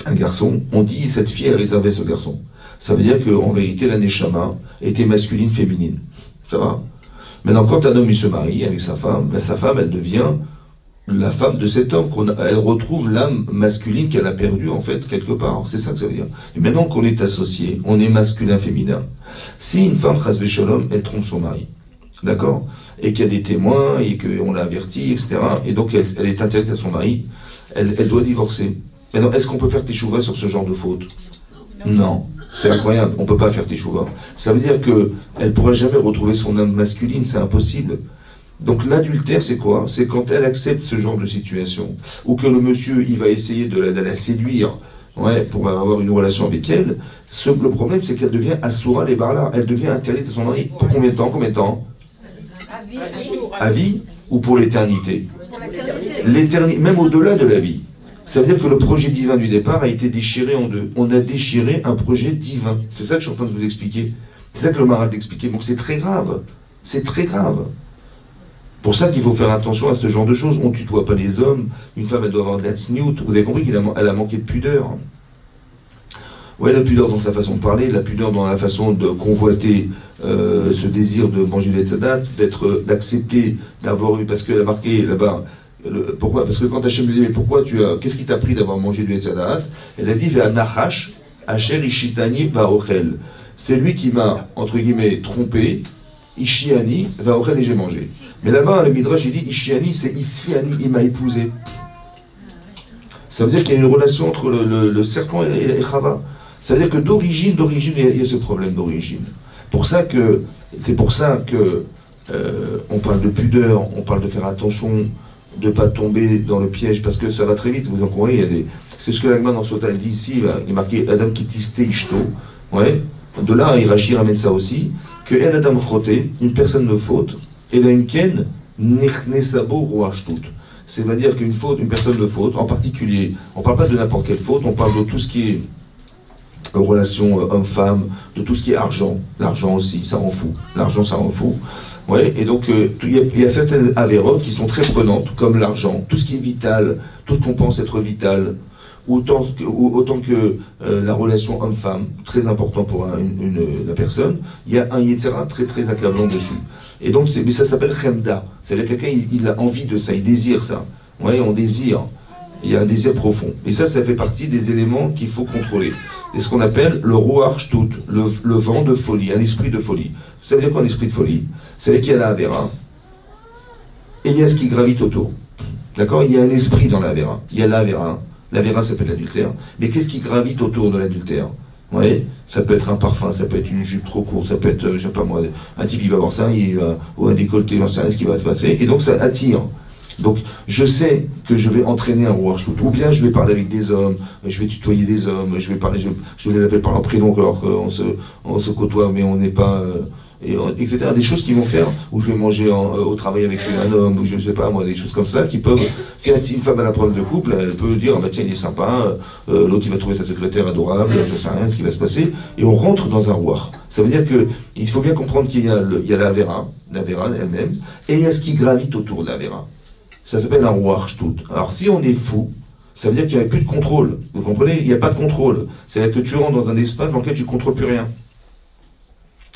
un garçon, on dit cette fille a réservé ce garçon. Ça veut dire qu'en vérité la neshama était masculine, féminine. Ça va? Maintenant, quand un homme il se marie avec sa femme, ben, sa femme elle devient la femme de cet homme, elle retrouve l'âme masculine qu'elle a perdue en fait quelque part. C'est ça que ça veut dire. Et maintenant qu'on est associé, on est masculin, féminin. Si une femme, chas v'shalom, elle trompe son mari, d'accord, et qu'il y a des témoins, et qu'on l'a averti, etc., et donc elle est interdite à son mari, elle doit divorcer. Maintenant, est-ce qu'on peut faire teshuva sur ce genre de faute? Non. C'est incroyable, on ne peut pas faire teshuva. Ça veut dire qu'elle ne pourra jamais retrouver son âme masculine, c'est impossible. Donc l'adultère, c'est quoi? C'est quand elle accepte ce genre de situation, ou que le monsieur, il va essayer de la séduire, ouais, pour avoir une relation avec elle. Le problème, c'est qu'elle devient assoura les barlas, elle devient interdite à son mari. Pour combien de temps? Combien de temps? À vie ou pour l'éternité? L'éternité, même au-delà de la vie. Ça veut dire que le projet divin du départ a été déchiré en deux. On a déchiré un projet divin. C'est ça que je suis en train de vous expliquer. C'est ça que le Maharal t'expliquait. Donc c'est très grave. C'est très grave. Pour ça qu'il faut faire attention à ce genre de choses. On ne tutoie pas les hommes. Une femme, elle doit avoir de la tsniout. Vous avez compris qu'elle a manqué de pudeur. Ouais, la pudeur dans sa façon de parler, la pudeur dans la façon de convoiter ce désir de manger des tzadat, d'accepter d'avoir eu, parce qu'elle a marqué là-bas. Pourquoi? Parce que quand Hachem lui dit, mais pourquoi qu'est-ce qui t'a pris d'avoir mangé du Etzadat? Elle a dit, Ve'anachash, Asher Ishitani Va'ochel. C'est lui qui m'a, entre guillemets, trompé, Ishiani, Va'ochel, et j'ai mangé. Mais là-bas, le Midrash, il dit, Ishiani, c'est Isiani, il m'a épousé. Ça veut dire qu'il y a une relation entre le serpent et Chava. Ça veut dire que d'origine, il y a ce problème d'origine. C'est pour ça que on parle de pudeur, on parle de faire attention, de ne pas tomber dans le piège, parce que ça va très vite, vous en comprenez, c'est ce que l'Agman dans Sota dit ici, il est marqué Adam qui tiste ishto, ouais, de là, Irachi ramène ça aussi, que En Adam Choté, une personne de faute, et là une ken, Nechnesabo Roachtout. C'est-à-dire qu'une faute, une personne de faute, en particulier, on ne parle pas de n'importe quelle faute, on parle de tout ce qui est relation homme-femme, de tout ce qui est argent, l'argent aussi, ça rend fou, l'argent ça rend fou. Ouais, et donc il y a certaines avérotes qui sont très prenantes, comme l'argent, tout ce qui est vital, tout ce qu'on pense être vital, autant que la relation homme-femme, très important pour la personne, il y a un yetzera très très accablant dessus. Et donc, mais ça s'appelle chemda, c'est-à-dire quelqu'un il a envie de ça, il désire ça. Ouais, on désire, il y a un désir profond. Et ça fait partie des éléments qu'il faut contrôler. C'est ce qu'on appelle le ruach shtut, le vent de folie, un esprit de folie. Ça veut dire quoi un esprit de folie? Ça veut dire qu'il y a la Avera, et il y a ce qui gravite autour. D'accord? Il y a un esprit dans la Avera. Il y a la Avera. L'Avera, ça peut être l'adultère. Mais qu'est-ce qui gravite autour de l'adultère? Ouais, ça peut être un parfum, ça peut être une jupe trop courte, ça peut être, je sais pas moi, un type il va voir ça, ou un décolleté, j'en sais rien ce qui va se passer, et donc ça attire. Donc, je sais que je vais entraîner un ruach shtut, ou bien je vais parler avec des hommes, je vais tutoyer des hommes, je les appelle par leur prénom alors qu'on se côtoie, mais on n'est pas, etc. Des choses qui vont faire, où je vais manger au travail avec un homme, ou je ne sais pas moi, des choses comme ça, qui peuvent, si une femme a la problème de couple, elle peut dire, ah bah tiens, il est sympa, l'autre il va trouver sa secrétaire adorable, je ne sais rien ce qui va se passer, et on rentre dans un ruach. Ça veut dire qu'il faut bien comprendre qu'il y a la Avera elle-même, et il y a ce qui gravite autour de la Avera. Ça s'appelle un ruach shtut. Alors si on est fou, ça veut dire qu'il n'y a plus de contrôle. Vous comprenez? Il n'y a pas de contrôle. C'est-à-dire que tu rentres dans un espace dans lequel tu ne contrôles plus rien.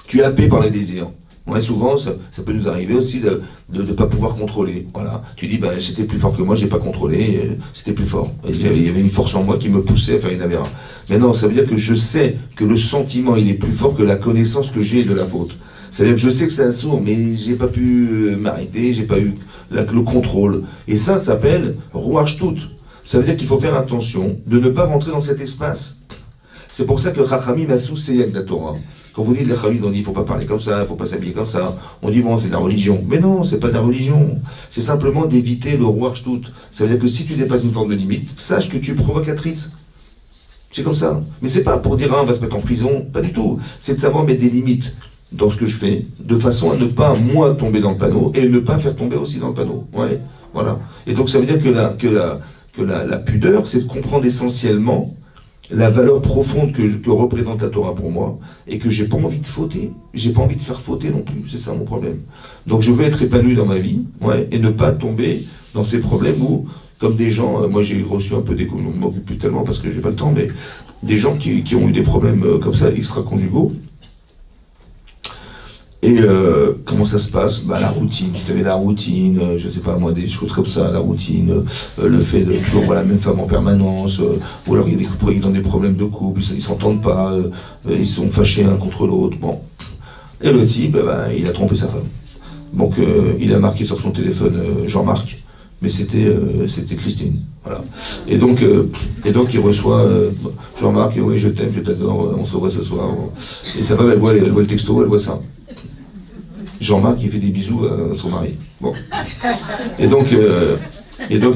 Tu es happé par les désirs. Ouais, souvent, ça peut nous arriver aussi de ne pas pouvoir contrôler. Voilà. Tu dis, bah, c'était plus fort que moi, j'ai pas contrôlé, c'était plus fort. Il y avait une force en moi qui me poussait à faire une avéra. Mais non, ça veut dire que je sais que le sentiment, il est plus fort que la connaissance que j'ai de la faute. C'est-à-dire que je sais que c'est un sourd, mais j'ai pas pu m'arrêter, j'ai pas eu le contrôle. Et ça s'appelle ruach shtut. Ça veut dire qu'il faut faire attention de ne pas rentrer dans cet espace. C'est pour ça que Chachamim a sous-seyek la Torah. Quand vous dites les Chachamim, on dit il ne faut pas parler comme ça, il ne faut pas s'habiller comme ça. On dit bon, c'est de la religion. Mais non, c'est pas de la religion. C'est simplement d'éviter le ruach shtut. Ça veut dire que si tu dépasses une forme de limite, sache que tu es provocatrice. C'est comme ça. Mais c'est pas pour dire on va se mettre en prison, pas du tout. C'est de savoir mettre des limites dans ce que je fais, de façon à ne pas, moi, tomber dans le panneau, et ne pas faire tomber aussi dans le panneau. Ouais, voilà. Et donc ça veut dire que la pudeur, c'est de comprendre essentiellement la valeur profonde que représente la Torah pour moi, et que j'ai pas envie de fauter, j'ai pas envie de faire fauter non plus, c'est ça mon problème. Donc je veux être épanoui dans ma vie, ouais, et ne pas tomber dans ces problèmes où, comme des gens, moi j'ai reçu un peu des, je ne m'occupe plus tellement parce que j'ai pas le temps, mais des gens qui ont eu des problèmes comme ça, extra-conjugaux. Et comment ça se passe? Bah, la routine, vous savez, la routine, je sais pas moi, des choses comme ça, la routine, le fait de toujours voir la même femme en permanence, ou alors ils ont des problèmes de couple, ils s'entendent pas, ils sont fâchés l'un contre l'autre, bon. Et le type, bah, il a trompé sa femme. Donc il a marqué sur son téléphone Jean-Marc, mais c'était Christine, voilà. Et donc il reçoit Jean-Marc, oui je t'aime, je t'adore, on se revoit ce soir. Et sa femme, elle voit le texto, elle voit ça. Jean-Marc, il fait des bisous à son mari. Bon. Et donc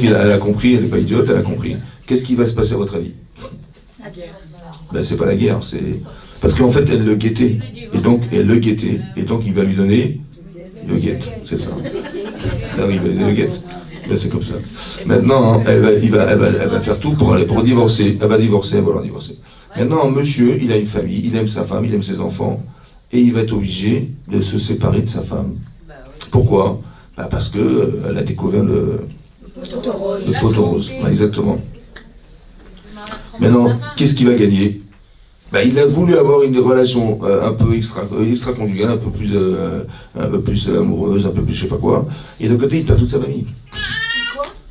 elle a compris, elle n'est pas idiote, elle a compris. Qu'est-ce qui va se passer à votre avis? La guerre. Ben, c'est pas la guerre, c'est... Parce qu'en fait, elle le guettait. Et donc il va lui donner le guet, c'est ça. Ah oui, il va lui donner le guet. Ben, c'est comme ça. Maintenant, elle va faire tout pour divorcer. Elle va divorcer, elle va leur divorcer. Maintenant, monsieur, il a une famille, il aime sa femme, il aime ses enfants. Et il va être obligé de se séparer de sa femme. Pourquoi? Bah parce que elle a découvert le poteau rose. Exactement. Maintenant, qu'est-ce qu'il va gagner? Bah, il a voulu avoir une relation un peu extra-conjugale, un peu plus amoureuse, un peu plus je sais pas quoi. Et de côté, il perd toute sa famille.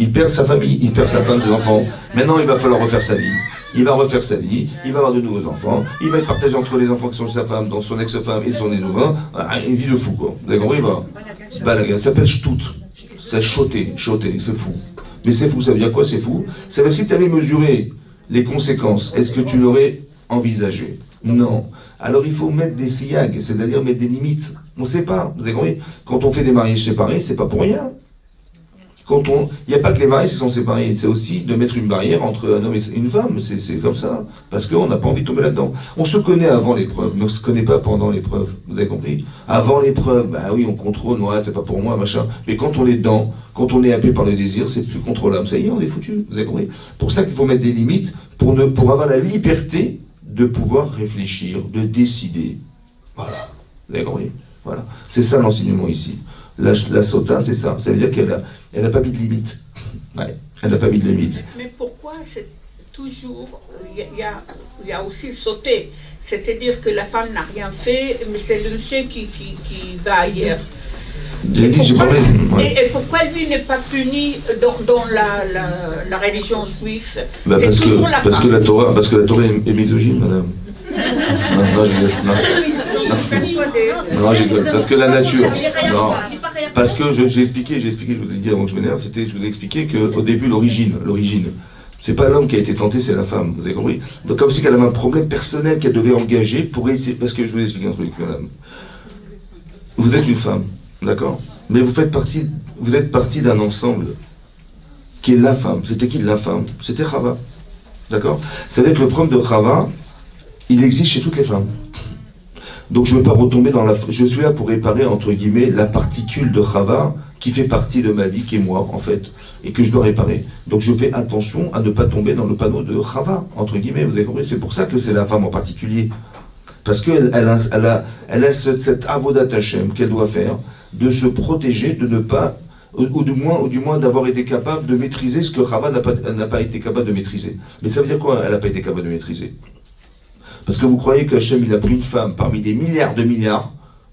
Il perd sa famille, il perd sa femme, ses enfants. Maintenant, il va falloir refaire sa vie. Il va refaire sa vie, il va avoir de nouveaux enfants, il va être partagé entre les enfants qui sont chez sa femme, donc son ex-femme et son nouveau, une vie de fou, quoi. Vous avez compris, ça s'appelle shtout. C'est choter, c'est fou. Mais c'est fou, ça veut dire quoi, c'est fou? Ça veut dire si tu avais mesuré les conséquences, est-ce que tu l'aurais envisagé? Non. Alors il faut mettre des siyags, c'est-à-dire mettre des limites. On ne sait pas, vous avez compris? Quand on fait des mariages séparés, c'est pas pour rien. Il n'y a pas que les mariés qui sont séparés, c'est aussi de mettre une barrière entre un homme et une femme, c'est comme ça, parce qu'on n'a pas envie de tomber là-dedans. On se connaît avant l'épreuve, mais on ne se connaît pas pendant l'épreuve, vous avez compris? Avant l'épreuve, bah oui, on contrôle, ouais, c'est pas pour moi, machin, mais quand on est dedans, quand on est happé par le désir, c'est plus contrôlable, ça y est, on est foutu, vous avez compris? Pour ça qu'il faut mettre des limites, pour avoir la liberté de pouvoir réfléchir, de décider. Voilà, vous avez compris? Voilà, c'est ça l'enseignement ici. La sota, c'est ça. Ça veut dire qu'elle n'a pas mis de limite. Ouais, elle n'a pas mis de limite. Mais pourquoi c'est toujours... Il y a aussi sauter. C'est-à-dire que la femme n'a rien fait, mais c'est le monsieur qui va ailleurs. Et pourquoi lui n'est pas puni dans la religion juive? Bah parce que la Torah est misogyne, madame. Non, je rigole. Parce que la nature... Non. Parce que j'ai expliqué, je vous ai dit avant que je m'énerve, je vous ai expliqué qu'au début, l'origine, c'est pas l'homme qui a été tenté, c'est la femme, vous avez compris? Donc comme si qu'elle avait un problème personnel qu'elle devait engager pour essayer, parce que je vous ai expliqué un truc, madame. Vous êtes une femme, d'accord? Mais vous êtes partie d'un ensemble qui est la femme. C'était qui la femme? C'était Chava, d'accord? C'est-à-dire que le problème de Chava, il existe chez toutes les femmes. Donc je ne veux pas retomber dans je suis là pour réparer, entre guillemets, la particule de Chava qui fait partie de ma vie, qui est moi, en fait, et que je dois réparer. Donc je fais attention à ne pas tomber dans le panneau de Chava, entre guillemets, vous avez compris? C'est pour ça que c'est la femme en particulier. Parce qu'elle a cette avodat Hashem qu'elle doit faire, de se protéger, de ne pas, ou du moins d'avoir été capable de maîtriser ce que Chava n'a pas été capable de maîtriser. Mais ça veut dire quoi, elle n'a pas été capable de maîtriser? Parce que vous croyez qu'Hachem, il a pris une femme parmi des milliards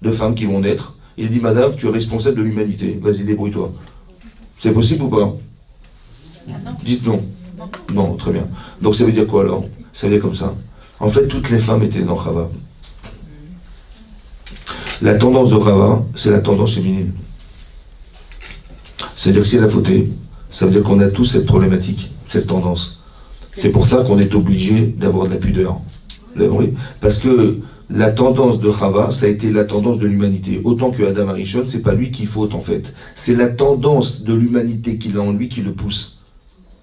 de femmes qui vont naître. Il a dit, madame, tu es responsable de l'humanité. Vas-y, débrouille-toi. C'est possible ou pas? Dites non. Non, très bien. Donc ça veut dire quoi alors? Ça veut dire comme ça. En fait, toutes les femmes étaient dans Chava. La tendance de Chava, c'est la tendance féminine. C'est-à-dire que si elle a fauté, ça veut dire qu'on a tous cette problématique, cette tendance. C'est pour ça qu'on est obligé d'avoir de la pudeur. Oui, parce que la tendance de Chava, ça a été la tendance de l'humanité. Autant que Adam Arishon, c'est pas lui qui faute en fait. C'est la tendance de l'humanité qu'il a en lui qui le pousse.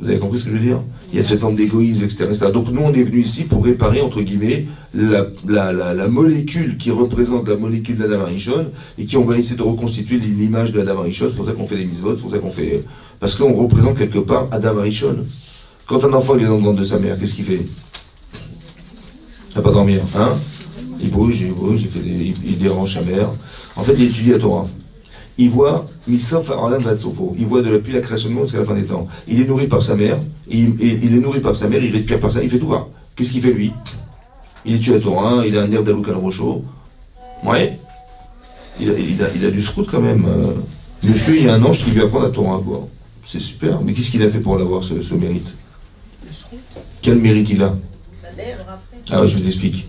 Vous avez compris ce que je veux dire? Il y a cette forme d'égoïsme, etc. Donc nous, on est venu ici pour réparer, entre guillemets, la molécule qui représente la molécule d'Adam Arishon, et qui on va essayer de reconstituer l'image de Adam Arishon. C'est pour ça qu'on fait des mitzvot, c'est pour ça qu'on fait... Parce qu'on représente quelque part Adam Arishon. Quand un enfant il est dans le ventre de sa mère, qu'est-ce qu'il fait? Il n'a pas dormir, hein? Il bouge, il dérange sa mère. En fait, il étudie la Torah. Il voit, il voit depuis la création du monde jusqu'à la fin des temps. Il est nourri par sa mère, il est nourri par sa mère, il respire par ça, il fait tout voir. Qu'est-ce qu'il fait lui? Il étudie la Torah, il a un air d'Alouk al-Rocho. Ouais. Il a du srout quand même. Monsieur, il y a un ange qui lui apprend la Torah, quoi. C'est super. Mais qu'est-ce qu'il a fait pour l'avoir, ce mérite? Quel mérite il a? Ah ouais, je vous explique.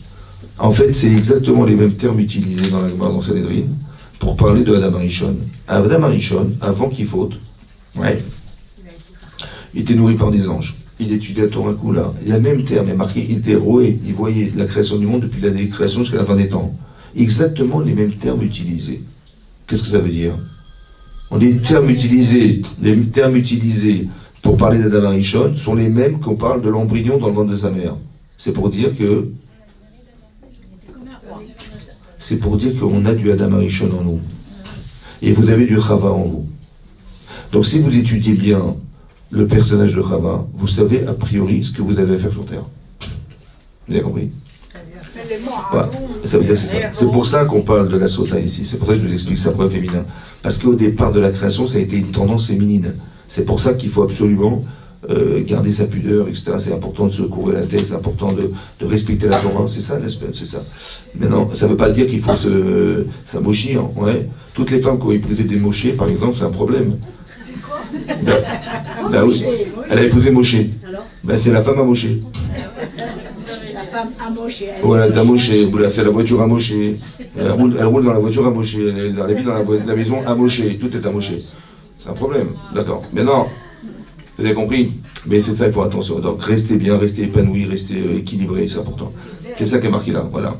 En fait, c'est exactement les mêmes termes utilisés dans la Gemara dans Sanhedrin pour parler de Adam Arishon. Adam Arishon, avant qu'il faute, ouais, il était nourri par des anges. Il étudiait la Torah Kula. Il a le même terme, il a marqué, il était roé. Il voyait la création du monde depuis la création jusqu'à la fin des temps. Exactement les mêmes termes utilisés. Qu'est-ce que ça veut dire? Les termes utilisés pour parler d'Adam Arishon sont les mêmes qu'on parle de l'embryon dans le ventre de sa mère. C'est pour dire qu'on a du Adam Arishon en nous. Et vous avez du Chava en vous. Donc si vous étudiez bien le personnage de Chava, vous savez a priori ce que vous avez à faire sur Terre. Vous avez compris? Voilà. Ça veut dire c'est ça. C'est pour ça qu'on parle de la sota ici. C'est pour ça que je vous explique ça pour le féminin. Parce qu'au départ de la création, ça a été une tendance féminine. C'est pour ça qu'il faut absolument garder sa pudeur, etc. C'est important de se couvrir la tête, c'est important de respecter la Torah. C'est ça l'aspect, c'est ça. Mais non, ça ne veut pas dire qu'il faut s'amochir. Ouais. Toutes les femmes qui ont épousé des mochés, par exemple, c'est un problème. Ben oui. Elle a épousé Moshe. Ben c'est la femme à Moshe. La femme à Moshe. Voilà, à Moshe. C'est la voiture à Moshe. Elle roule dans la voiture à Moshe. Elle vit dans la maison à Moshe. Tout est à Moshe. C'est un problème. D'accord. Mais non. Vous avez compris? Mais c'est ça, il faut attention. Donc restez bien, restez épanoui, restez équilibré, c'est important. C'est ça qui est marqué là, voilà.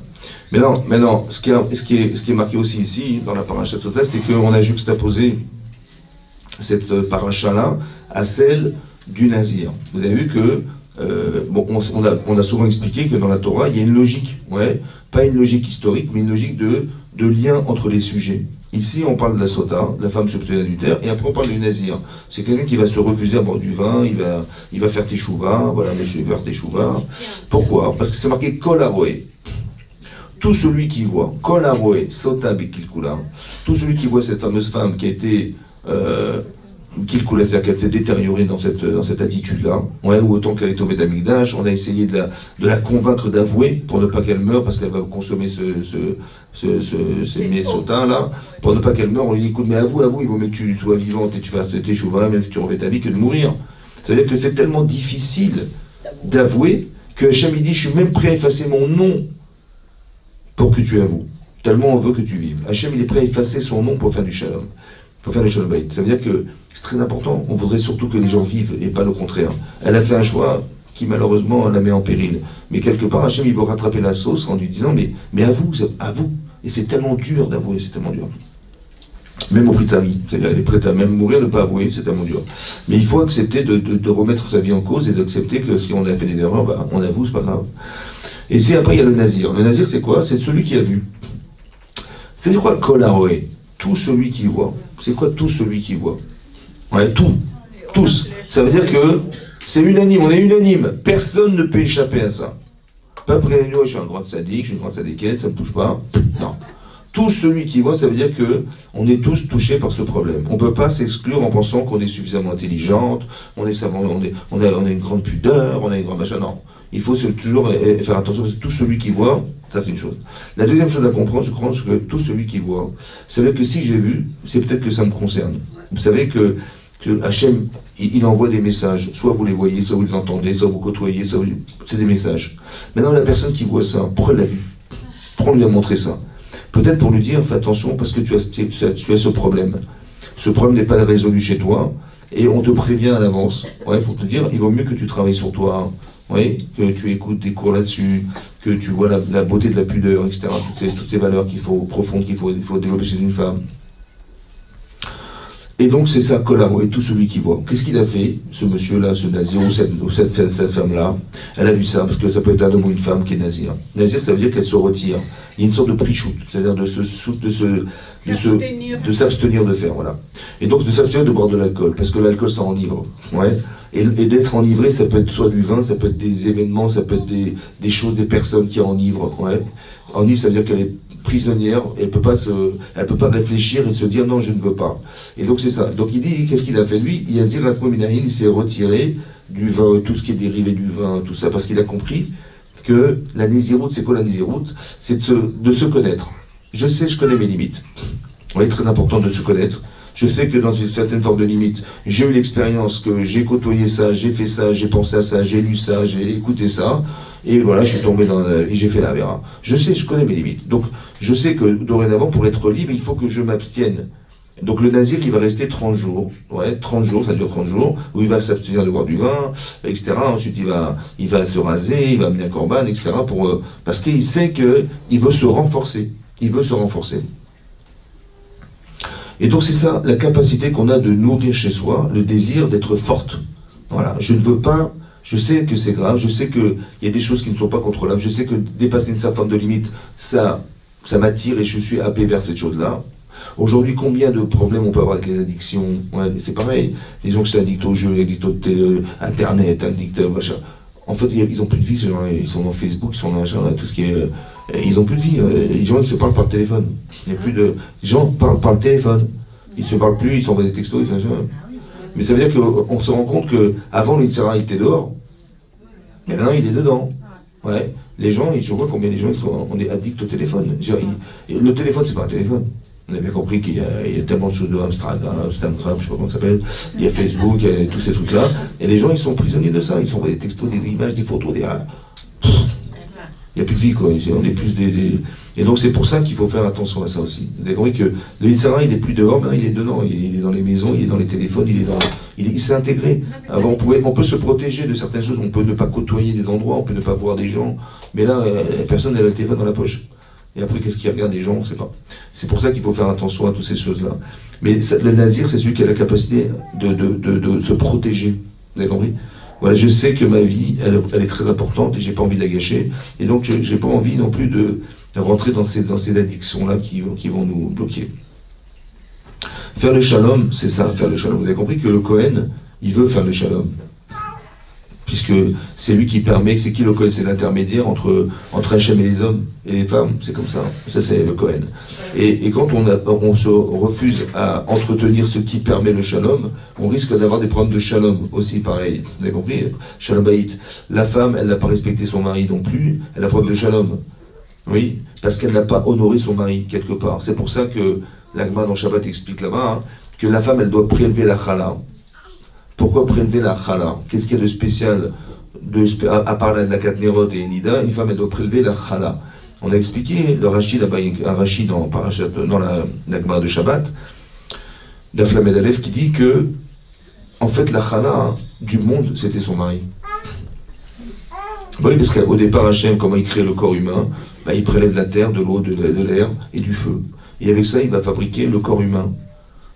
Maintenant, ce qui est marqué aussi ici, dans la paracha totale, c'est qu'on a juxtaposé cette paracha-là à celle du Nazir. Vous avez vu que, on a souvent expliqué que dans la Torah, il y a une logique, ouais, pas une logique historique, mais une logique de lien entre les sujets. Ici, on parle de la sota, de la femme soupçonnée d'adultère, et après on parle du nazir. C'est quelqu'un qui va se refuser à boire du vin, il va faire teshuva, voilà, monsieur, il va faire teshuva. Pourquoi? Parce que c'est marqué kol haroé. Tout celui qui voit, kol haroé, sota bekilkula, tout celui qui voit cette fameuse femme qui a été Kilkula, c'est-à-dire qu'elle s'est détériorée dans cette attitude-là, ouais, ou autant qu'elle est au Bédamigdash, on a essayé de la convaincre d'avouer pour ne pas qu'elle meure, parce qu'elle va consommer ces mésotins là, pour ne pas qu'elle meure, on lui dit écoute, mais avoue, il vaut mieux que tu sois vivante et tu fasses tes chouvins, même si tu revêts ta vie, que de mourir. C'est-à-dire que c'est tellement difficile d'avouer que Hachem dit je suis même prêt à effacer mon nom pour que tu avoues. Tellement on veut que tu vives. Hachem il est prêt à effacer son nom pour faire du shalom. Pour faire le shalom bayit. Ça veut dire que c'est très important. On voudrait surtout que les gens vivent et pas le contraire. Elle a fait un choix qui malheureusement la met en péril. Mais quelque part, Hachem il veut rattraper la sauce en lui disant mais avoue. Et c'est tellement dur d'avouer, c'est tellement dur. Même au prix de sa vie. C'est-à-dire elle est prête à même mourir, ne pas avouer, c'est tellement dur. Mais il faut accepter de remettre sa vie en cause et d'accepter que si on a fait des erreurs, on avoue, c'est pas grave. Et c'est après il y a le nazir. Le nazir c'est quoi? C'est celui qui a vu. C'est quoi kol haroé? Tout celui qui voit. C'est quoi tout celui qui voit? Ouais, tous. Ça veut dire que c'est unanime, on est unanime. Personne ne peut échapper à ça. Pas parce que je suis un grand sadique, je suis une grande sadiquette, ça ne me touche pas. Non. Tout celui qui voit, ça veut dire que on est tous touchés par ce problème. On ne peut pas s'exclure en pensant qu'on est suffisamment intelligente, on est savant, on a une grande pudeur, on a une grande machin. Non. Il faut toujours faire attention, parce que tout celui qui voit, ça c'est une chose. La deuxième chose à comprendre, je crois, c'est que tout celui qui voit, ça veut dire que si j'ai vu, c'est peut-être que ça me concerne. Vous savez que Hachem, il envoie des messages, soit vous les voyez, soit vous les entendez, soit vous côtoyez, c'est des messages. Maintenant, la personne qui voit ça, pourquoi elle l'a vu? Pourquoi on lui a montré ça? Peut-être pour lui dire, fais attention, parce que tu as ce problème. Ce problème n'est pas résolu chez toi, et on te prévient à l'avance, ouais, pour te dire, il vaut mieux que tu travailles sur toi, oui, que tu écoutes des cours là-dessus, que tu vois la beauté de la pudeur, etc. Toutes ces valeurs profondes qu'il faut développer chez une femme. Et donc c'est ça, Kolaro, et tout celui qui voit. Qu'est-ce qu'il a fait, ce monsieur-là, ce nazir, ou cette femme-là? Elle a vu ça, parce que ça peut être un homme ou une femme qui est nazir. Nazir, ça veut dire qu'elle se retire. Il y a une sorte de prichout, c'est-à-dire de s'abstenir de faire, voilà. Et donc de s'abstenir de boire de l'alcool, parce que l'alcool ça enivre, ouais. Et d'être enivré, ça peut être soit du vin, ça peut être des événements, ça peut être des choses, des personnes qui enivrent, ouais. Enivre, ça veut dire qu'elle est prisonnière, elle peut pas réfléchir et se dire non, je ne veux pas. Et donc c'est ça. Donc il dit, qu'est-ce qu'il a fait lui? Il s'est retiré du vin, tout ce qui est dérivé du vin, tout ça, parce qu'il a compris que la nésiroute, c'est quoi la nésiroute? C'est de se connaître. Je sais, je connais mes limites. Oui, très important de se connaître. Je sais que dans une certaine forme de limite, j'ai eu l'expérience que j'ai côtoyé ça, j'ai fait ça, j'ai pensé à ça, j'ai lu ça, j'ai écouté ça, et voilà, je suis tombé et j'ai fait la vera. Je sais, je connais mes limites. Donc, je sais que dorénavant, pour être libre, il faut que je m'abstienne. Donc le nazir, il va rester 30 jours, ouais, 30 jours, ça dure 30 jours, où il va s'abstenir de boire du vin, etc. Ensuite, il va se raser, il va amener un corban, etc. Parce qu'il sait qu'il veut se renforcer. Il veut se renforcer. Et donc c'est ça, la capacité qu'on a de nourrir chez soi, le désir d'être forte. Voilà, je ne veux pas, je sais que c'est grave, je sais qu'il y a des choses qui ne sont pas contrôlables, je sais que dépasser une certaine forme de limite, ça m'attire et je suis happé vers cette chose-là. Aujourd'hui, combien de problèmes on peut avoir avec les addictions? Ouais, c'est pareil, les gens qui sont addicts aux jeux, addicts au Internet, addicts machin. En fait, ils n'ont plus de vie, ces gens, ils sont dans Facebook, ils sont dans machin, tout ce qui est... ils n'ont plus de vie, les gens ils se parlent par téléphone. Il n'y a plus de... Les gens parlent par le téléphone. Ils ne se parlent plus, ils s'envoient des textos, mais ça veut dire qu'on se rend compte qu'avant le Yitzhara il était dehors, mais maintenant il est dedans. Ouais. Les gens, je vois combien les gens on est addicts au téléphone. Le téléphone, c'est pas un téléphone. On a bien compris qu'il y a tellement de choses de Instagram, je sais pas comment ça s'appelle, il y a Facebook, il y a tous ces trucs-là, et les gens ils sont prisonniers de ça, ils s'envoient des textos, des images, des photos, il n'y a plus de vie, quoi. On est plus Et donc c'est pour ça qu'il faut faire attention à ça aussi. Vous avez compris que le Yitzhara, il n'est plus dehors, maintenant il est dedans, il est dans les maisons, il est dans les téléphones, il s'est intégré. Avant on peut se protéger de certaines choses, on peut ne pas côtoyer des endroits, on peut ne pas voir des gens, mais là, personne n'a le téléphone dans la poche. Et après, qu'est-ce qu'il regarde des gens, on ne sait pas. C'est pour ça qu'il faut faire attention à toutes ces choses-là. Mais le nazir, c'est celui qui a la capacité de se protéger. Vous avez compris? Voilà, je sais que ma vie, elle est très importante et j'ai pas envie de la gâcher. Et donc, j'ai pas envie non plus de rentrer dans ces addictions-là qui vont nous bloquer. Faire le shalom, c'est ça, faire le shalom. Vous avez compris que le Kohen, il veut faire le shalom. Puisque c'est lui qui permet, c'est qui le Kohen? C'est l'intermédiaire entre Hachem et les hommes et les femmes, c'est comme ça. Ça, c'est le Kohen. Et quand on se refuse à entretenir ce qui permet le shalom, on risque d'avoir des problèmes de shalom aussi, pareil. Vous avez compris? Shalom baït. La femme, elle n'a pas respecté son mari non plus, elle a problème de shalom. Oui, parce qu'elle n'a pas honoré son mari, quelque part. C'est pour ça que l'Agma dans Shabbat explique là-bas, que la femme, elle doit prélever la chala. Pourquoi prélever la chala? Qu'est-ce qu'il y a de spécial à part la Katnerot et Nida? Une femme, elle doit prélever la chala. On a expliqué le Rachid, là-bas, un Rachid dans la Gemara de Shabbat, d'Aflamed Aleph, qui dit que, en fait, la chala du monde, c'était son mari. Oui, parce qu'au départ, Hachem, comment il crée le corps humain? Il prélève de la terre, de l'eau, de l'air et du feu. Et avec ça, il va fabriquer le corps humain.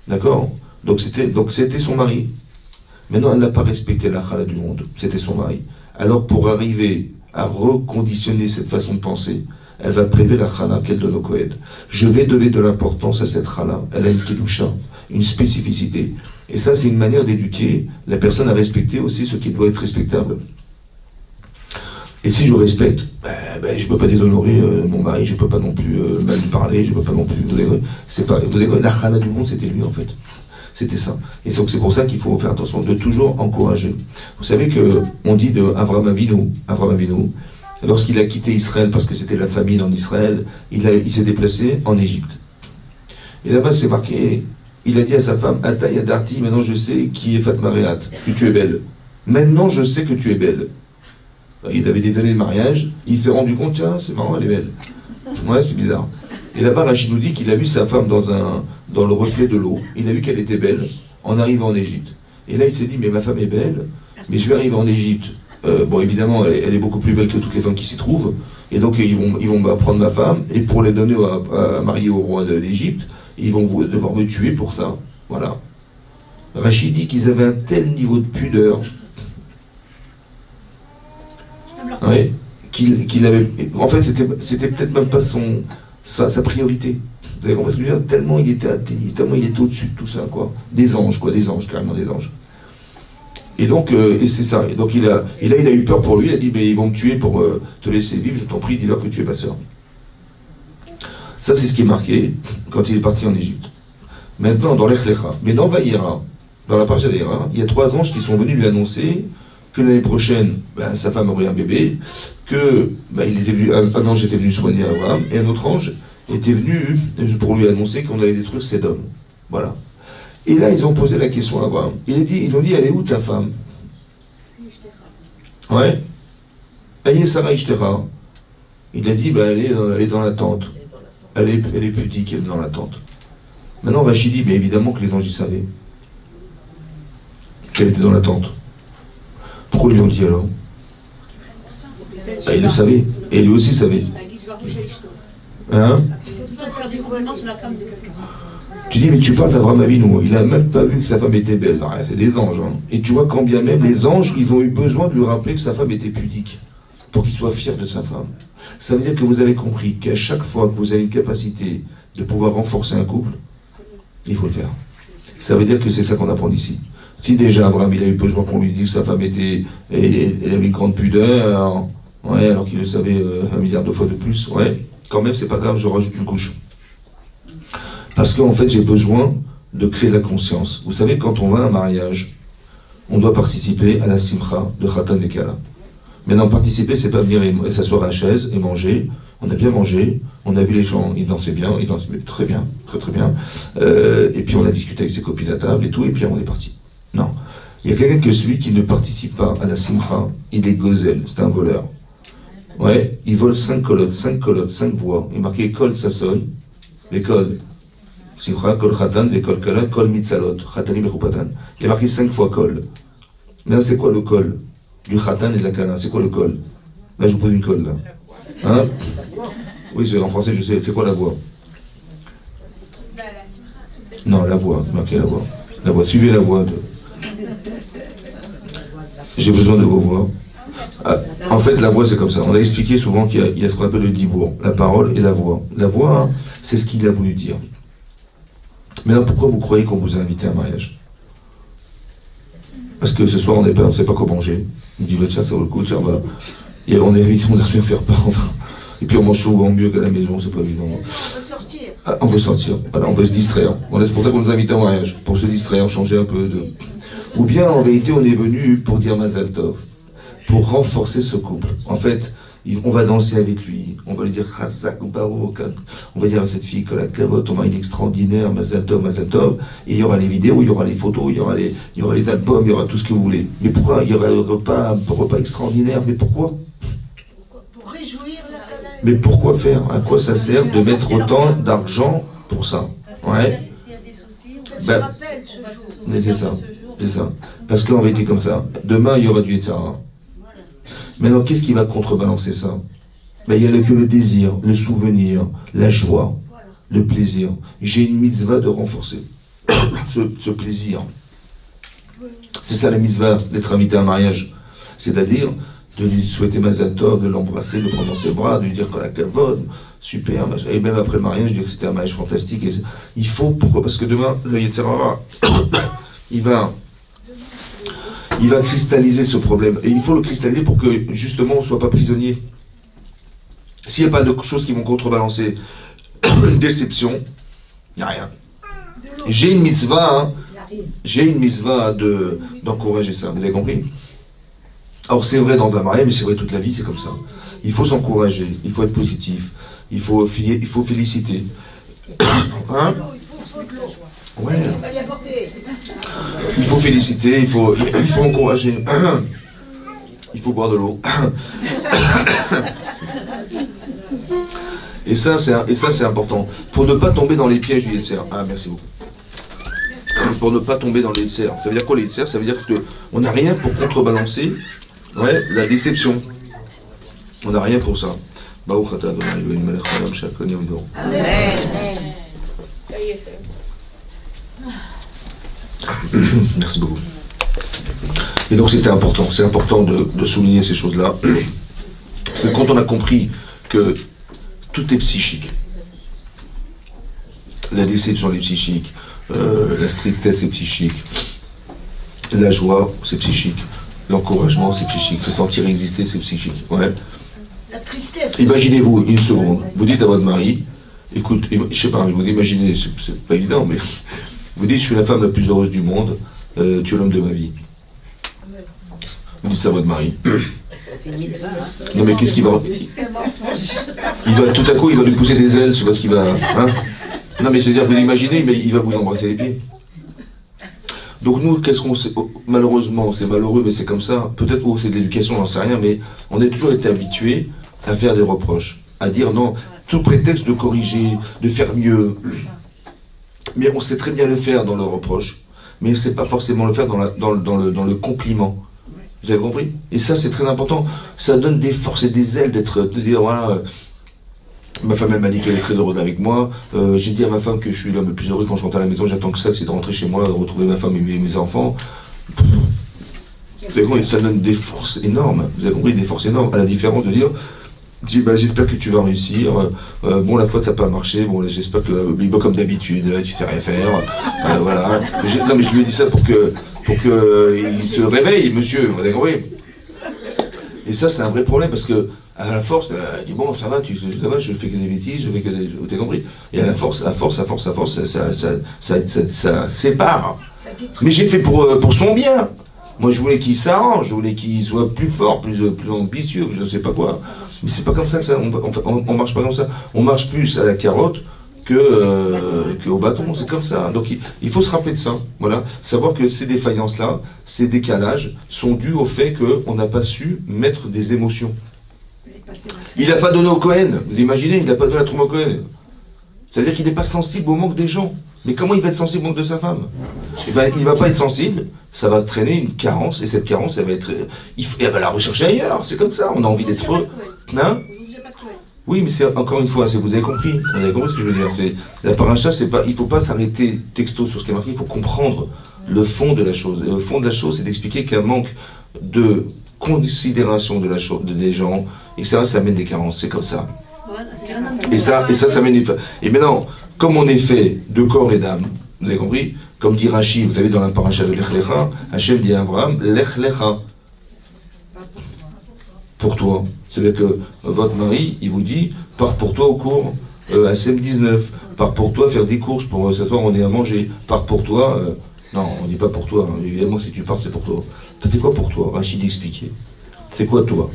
D'accord? Donc c'était son mari. Maintenant, elle n'a pas respecté la chala du monde. C'était son mari. Alors, pour arriver à reconditionner cette façon de penser, elle va prélever la chala qu'elle donne au Kohen. Je vais donner de l'importance à cette chala. Elle a une kedusha, une spécificité. Et ça, c'est une manière d'éduquer la personne à respecter aussi ce qui doit être respectable. Et si je respecte, je ne peux pas déshonorer mon mari, je ne peux pas non plus mal lui parler, je ne peux pas non plus... la chala du monde, c'était lui, en fait. C'était ça. Et donc c'est pour ça qu'il faut faire attention, de toujours encourager. Vous savez qu'on dit de Avraham Avinu, lorsqu'il a quitté Israël, parce que c'était la famine en Israël, il s'est déplacé en Égypte. Et là-bas c'est marqué, il a dit à sa femme, Ata Yadarti, maintenant je sais qui est Fatma Rehat, que tu es belle. Maintenant je sais que tu es belle. Il avait des années de mariage, il s'est rendu compte, tiens, c'est marrant, elle est belle. Ouais, c'est bizarre. Et là-bas, Rachid nous dit qu'il a vu sa femme dans le reflet de l'eau. Il a vu qu'elle était belle en arrivant en Égypte. Et là, il s'est dit, mais ma femme est belle, mais je vais arriver en Égypte. Bon, évidemment, elle est beaucoup plus belle que toutes les femmes qui s'y trouvent. Et donc, ils vont prendre ma femme, et pour les donner à marier au roi d'Égypte, ils vont devoir me tuer pour ça. Voilà. Rachid dit qu'ils avaient un tel niveau de pudeur, ouais, qu'il avait. En fait, c'était peut-être même pas sa priorité. Vous avez compris ce que je veux dire? Tellement il était au-dessus de tout ça, quoi. Des anges, carrément des anges. Et donc, et c'est ça. Et donc, il a eu peur pour lui. Il a dit, mais ils vont me tuer pour te laisser vivre. Je t'en prie, dis-leur que tu es ma sœur. Ça, c'est ce qui est marqué quand il est parti en Égypte. Maintenant, dans l'Echlecha, mais dans Vaïra, dans la parasha d'Vaïra, il y a 3 anges qui sont venus lui annoncer que l'année prochaine, sa femme aurait un bébé, que un ange était venu soigner Abraham, et un autre ange était venu pour lui annoncer qu'on allait détruire Sédom. Voilà. Et là, ils ont posé la question à Abraham. Ils ont dit, elle est où ta femme? Ouais. Aïe Sarah Ishtera. Il a dit, elle est dans la tente. Elle est pudique, elle est dans la tente. Maintenant, Rachid dit, mais évidemment que les anges y savaient qu'elle était dans la tente. Pourquoi ils lui ont dit alors? Il le savait. Et lui aussi savait. Hein? Tu dis, mais tu parles d'Abraham Avinu, il n'a même pas vu que sa femme était belle. C'est des anges. Hein. Et tu vois, quand bien même, les anges, ils ont eu besoin de lui rappeler que sa femme était pudique, pour qu'il soit fier de sa femme. Ça veut dire que vous avez compris qu'à chaque fois que vous avez une capacité de pouvoir renforcer un couple, il faut le faire. Ça veut dire que c'est ça qu'on apprend ici. Si déjà Abraham, il a eu besoin qu'on lui dise que sa femme elle avait une grande pudeur, ouais, alors qu'il le savait 1 milliard de fois de plus, ouais, quand même, c'est pas grave, je rajoute une couche. Parce qu'en fait, j'ai besoin de créer la conscience. Vous savez, quand on va à un mariage, on doit participer à la simcha de Khatan et Kala. Maintenant, participer, c'est pas venir et s'asseoir à la chaise et manger. On a bien mangé, on a vu les gens, ils dansaient bien, ils dansaient très bien, très bien. Et puis on a discuté avec ses copines à table et tout, et puis on est parti. Non. Il y a quelqu'un que celui qui ne participe pas à la simcha, il est gozel, c'est un voleur. Ouais, il vole 5 colottes, 5 voix. Il est marqué kol, ça sonne, l'école. Simcha, kol khatan, l'école kala, kol mitzalot, khatanim et chupatan. Il y a marqué 5 fois kol. Maintenant, c'est quoi le kol du khatan et de la kala? C'est quoi le kol? Là, je vous pose une colle, là. Hein? Oui, en français, je sais. C'est quoi la voix? Non, la voix. Marquez la voix. La voix. Suivez la voix. J'ai besoin de vos voix. Ah, en fait, la voix, c'est comme ça. On a expliqué souvent qu'il y a ce qu'on appelle le dibour, la parole et la voix. La voix, hein, c'est ce qu'il a voulu dire. Maintenant, pourquoi vous croyez qu'on vous a invité à un mariage? Parce que ce soir, on ne sait pas quoi manger. On dit, tiens, ça vaut le coup, tiens, et on est invité, on a rien faire pas. Et puis on mange souvent mieux qu'à la maison, c'est pas évident. On veut sortir. Ah, on veut sortir, voilà, on veut se distraire. C'est pour ça qu'on nous invite au mariage, pour se distraire, changer un peu de... Ou bien, en vérité, on est venu pour dire Mazal Tov, pour renforcer ce couple. En fait, on va danser avec lui, on va lui dire Chazak ou Barouk, on va dire à cette fille que la cavote, ton mari est extraordinaire, Mazal Tov, et il y aura les vidéos, il y aura les photos, il y aura les albums, il y aura tout ce que vous voulez. Mais pourquoi? Il y aura un repas extraordinaire, mais pourquoi? Pour réjouir la canal. Mais pourquoi faire? À quoi ça sert de mettre autant d'argent pour ça? Ouais. S'il y a des soucis, on se Ben, rappelle ce jour. mais c'est ça. Parce qu'en vérité comme ça, demain il y aura du Yetzara. Maintenant, qu'est-ce qui va contrebalancer ça? Ben, il y a que le désir, le souvenir, la joie, le plaisir. J'ai une mitzvah de renforcer ce plaisir. C'est ça la mitzvah d'être invité à un mariage. C'est-à-dire de lui souhaiter Mazal Tov, de l'embrasser, de le prendre dans ses bras, de lui dire qu'on a kavod, super, et même après le mariage, dire que c'était un mariage fantastique. Et il faut, pourquoi? Parce que demain, le Yetzirah, il va cristalliser ce problème. Et il faut le cristalliser pour que, justement, on ne soit pas prisonnier. S'il n'y a pas de choses qui vont contrebalancer une déception, il n'y a rien. J'ai une mitzvah, d'encourager ça. Vous avez compris? Alors c'est vrai dans un mariage, mais c'est vrai toute la vie, c'est comme ça. Il faut s'encourager, il faut être positif, il faut féliciter. Hein? Ouais. Il faut féliciter, il faut encourager. Il faut boire de l'eau. Et ça c'est important. Pour ne pas tomber dans les pièges du Yetzer. Ah, merci beaucoup. Pour ne pas tomber dans le Yetzer. Ça veut dire quoi le Yetzer? Ça veut dire qu'on n'a rien pour contrebalancer la déception. On n'a rien pour ça. Amen. Ça y est, c'est bon. Merci beaucoup. Et donc c'était important, c'est important de souligner ces choses-là. C'est quand on a compris que tout est psychique. La déception est psychique, la tristesse est psychique, la joie c'est psychique, l'encouragement c'est psychique, se sentir exister c'est psychique. Ouais. La tristesse. Imaginez-vous une seconde, vous dites à votre mari, écoute, je sais pas, vous imaginez, c'est pas évident, mais vous dites je suis la femme la plus heureuse du monde, tu es l'homme de ma vie. Vous dites ça à votre mari. C'est une mitzvah, hein. Non mais qu'est-ce qu'il va... Il va tout à coup, il va lui pousser des ailes, je sais pas ce qu'il va... Hein, non mais c'est-à-dire, vous imaginez, mais il va vous embrasser les pieds. Donc nous, qu'est-ce qu'on sait? Malheureusement, c'est malheureux, mais c'est comme ça. Peut-être que c'est de l'éducation, j'en sais rien, mais on a toujours été habitués à faire des reproches, à dire non, tout prétexte de corriger, de faire mieux. Mais on sait très bien le faire dans le reproche, mais on ne sait pas forcément le faire dans le compliment. Vous avez compris? Et ça, c'est très important. Ça donne des forces et des ailes de dire, voilà, ma femme, elle m'a dit qu'elle est très heureuse avec moi. J'ai dit à ma femme que je suis l'homme le plus heureux quand je rentre à la maison. J'attends que ça, c'est de rentrer chez moi, de retrouver ma femme et mes enfants. Vous avez compris? Ça donne des forces énormes. Vous avez compris? Des forces énormes. À la différence de dire, j'espère que tu vas réussir. Bon, la fois, ça n'a pas marché. Bon, j'espère que, comme d'habitude, tu sais rien faire. Voilà. Non, mais je lui ai dit ça pour qu'il se réveille, monsieur. Vous avez compris? Et ça, c'est un vrai problème parce que, à la force, elle dit bon, ça va, je fais que des bêtises, je fais que des. Vous avez compris? Et à la force, ça sépare. Mais j'ai fait pour son bien. Moi, je voulais qu'il s'arrange, je voulais qu'il soit plus fort, plus ambitieux, je ne sais pas quoi. Mais c'est pas comme ça que ça. On marche pas comme ça. On marche plus à la carotte qu'au bâton. C'est comme ça. Donc il faut se rappeler de ça. Voilà. Savoir que ces défaillances-là, ces décalages, sont dus au fait qu'on n'a pas su mettre des émotions. Il n'a pas donné au Cohen. Vous imaginez, il n'a pas donné la Trouma au Cohen. C'est-à-dire qu'il n'est pas sensible au manque des gens. Mais comment il va être sensible au manque de sa femme? Il ne va pas être sensible, ça va traîner une carence, et cette carence, elle va la rechercher ailleurs. C'est comme ça, on a envie d'être heureux. Hein? Oui, mais c'est encore une fois, vous avez compris ce que je veux dire. La paracha, il ne faut pas s'arrêter texto sur ce qui est marqué, il faut comprendre le fond de la chose. Et le fond de la chose, c'est d'expliquer qu'un manque de considération des gens, etc., ça amène des carences, c'est comme ça. Et ça amène une... Et maintenant, comme on est fait de corps et d'âme, vous avez compris? Comme dit Rashi, vous savez, dans la paracha de Lech Lecha, Hachem dit à Abraham, Lech Lecha. Pour toi. C'est-à-dire que votre mari, il vous dit, pars pour toi au cours à SM19, pars pour toi faire des courses pour ce soir on est à manger, pars pour toi, non, on dit pas pour toi, hein. Évidemment si tu pars c'est pour toi. C'est quoi pour toi? Rachid expliquait. C'est quoi toi?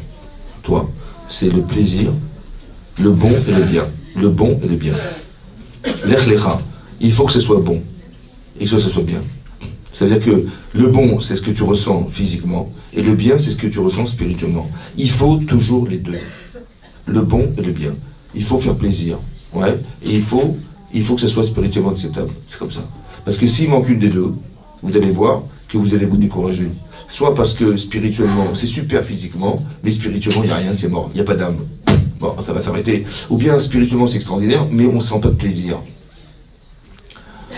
Toi, c'est le plaisir, le bon et le bien. Le bon et le bien. Lech Lecha, il faut que ce soit bon et que ce soit bien. C'est-à-dire que le bon, c'est ce que tu ressens physiquement, et le bien, c'est ce que tu ressens spirituellement. Il faut toujours les deux. Le bon et le bien. Il faut faire plaisir. Ouais. Et il faut que ce soit spirituellement acceptable. C'est comme ça. Parce que s'il manque une des deux, vous allez voir que vous allez vous décourager. Soit parce que spirituellement, c'est super physiquement, mais spirituellement, il n'y a rien, c'est mort. Il n'y a pas d'âme. Bon, ça va s'arrêter. Ou bien spirituellement, c'est extraordinaire, mais on ne sent pas de plaisir.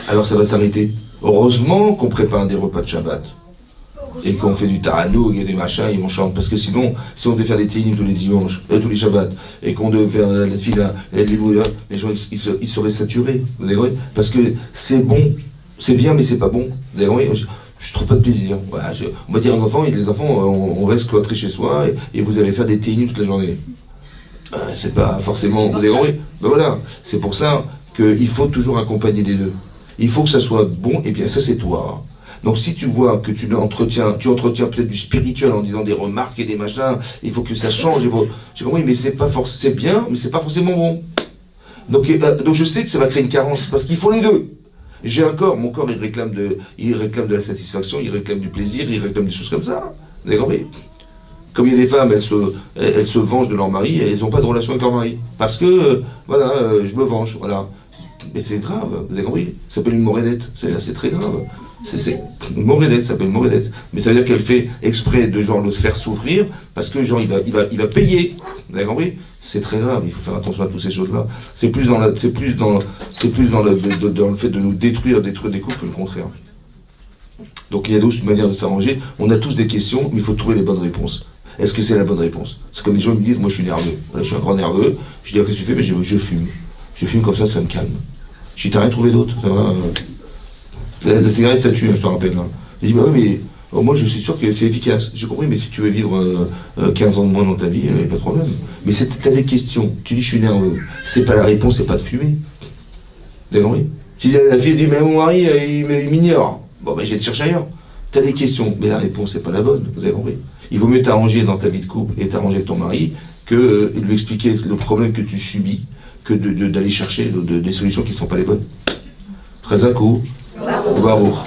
Alors ça va s'arrêter. Heureusement qu'on prépare des repas de Shabbat et qu'on fait du ta'anoug et des machins et on chante, parce que sinon, si on devait faire des télim tous les dimanches, tous les Shabbats, et qu'on devait faire la fila, les gens ils seraient saturés, vous avez compris? Parce que c'est bon, c'est bien mais c'est pas bon, vous avez compris? Je trouve pas de plaisir. Voilà, on va dire aux enfants, les enfants, on reste cloîtrés chez soi et vous allez faire des télim toute la journée. C'est pas forcément, vous avez compris? Ben voilà, c'est pour ça qu'il faut toujours accompagner les deux. Il faut que ça soit bon, et bien ça c'est toi. Donc si tu vois que tu entretiens peut-être du spirituel en disant des remarques et des machins, il faut que ça change. J'ai compris, mais c'est bien, mais c'est pas forcément bon. Donc je sais que ça va créer une carence, parce qu'il faut les deux. J'ai un corps, mon corps il réclame de la satisfaction, il réclame du plaisir, il réclame des choses comme ça. Vous avez compris? Comme il y a des femmes, elles se vengent de leur mari et elles n'ont pas de relation avec leur mari. Parce que, voilà, je me venge, voilà. Mais c'est grave, vous avez compris? Ça s'appelle une morédette, c'est très grave. Une morédette, ça s'appelle une morédette. Mais ça veut dire qu'elle fait exprès de genre le faire souffrir, parce que genre il va payer. Vous avez compris? C'est très grave, il faut faire attention à toutes ces choses-là. C'est plus dans le fait de nous détruire des couples que le contraire. Donc il y a d'autres manières de s'arranger. On a tous des questions, mais il faut trouver les bonnes réponses. Est-ce que c'est la bonne réponse? C'est comme les gens me disent, moi je suis nerveux. Voilà, je suis un grand nerveux. Je dis, qu'est-ce que tu fais? Mais je fume. Je fume comme ça me calme. Je dis, t'as rien trouvé d'autre? La cigarette, ça tue, hein, je te rappelle. Hein. Je dis, bah oui, mais moi je suis sûr que c'est efficace. J'ai compris, mais si tu veux vivre 15 ans de moins dans ta vie, il n'y a pas de problème. Mais t'as des questions. Tu dis, je suis nerveux. C'est pas la réponse, c'est pas de fumer. Vous avez compris? Tu dis, la fille dit, mais mon mari, il m'ignore. Bon, ben, je vais te chercher ailleurs. Tu as des questions, mais la réponse n'est pas la bonne, vous avez compris. Il vaut mieux t'arranger dans ta vie de couple et t'arranger avec ton mari que lui expliquer le problème que tu subis, que d'aller chercher des solutions qui ne sont pas les bonnes. Très un coup. Au revoir.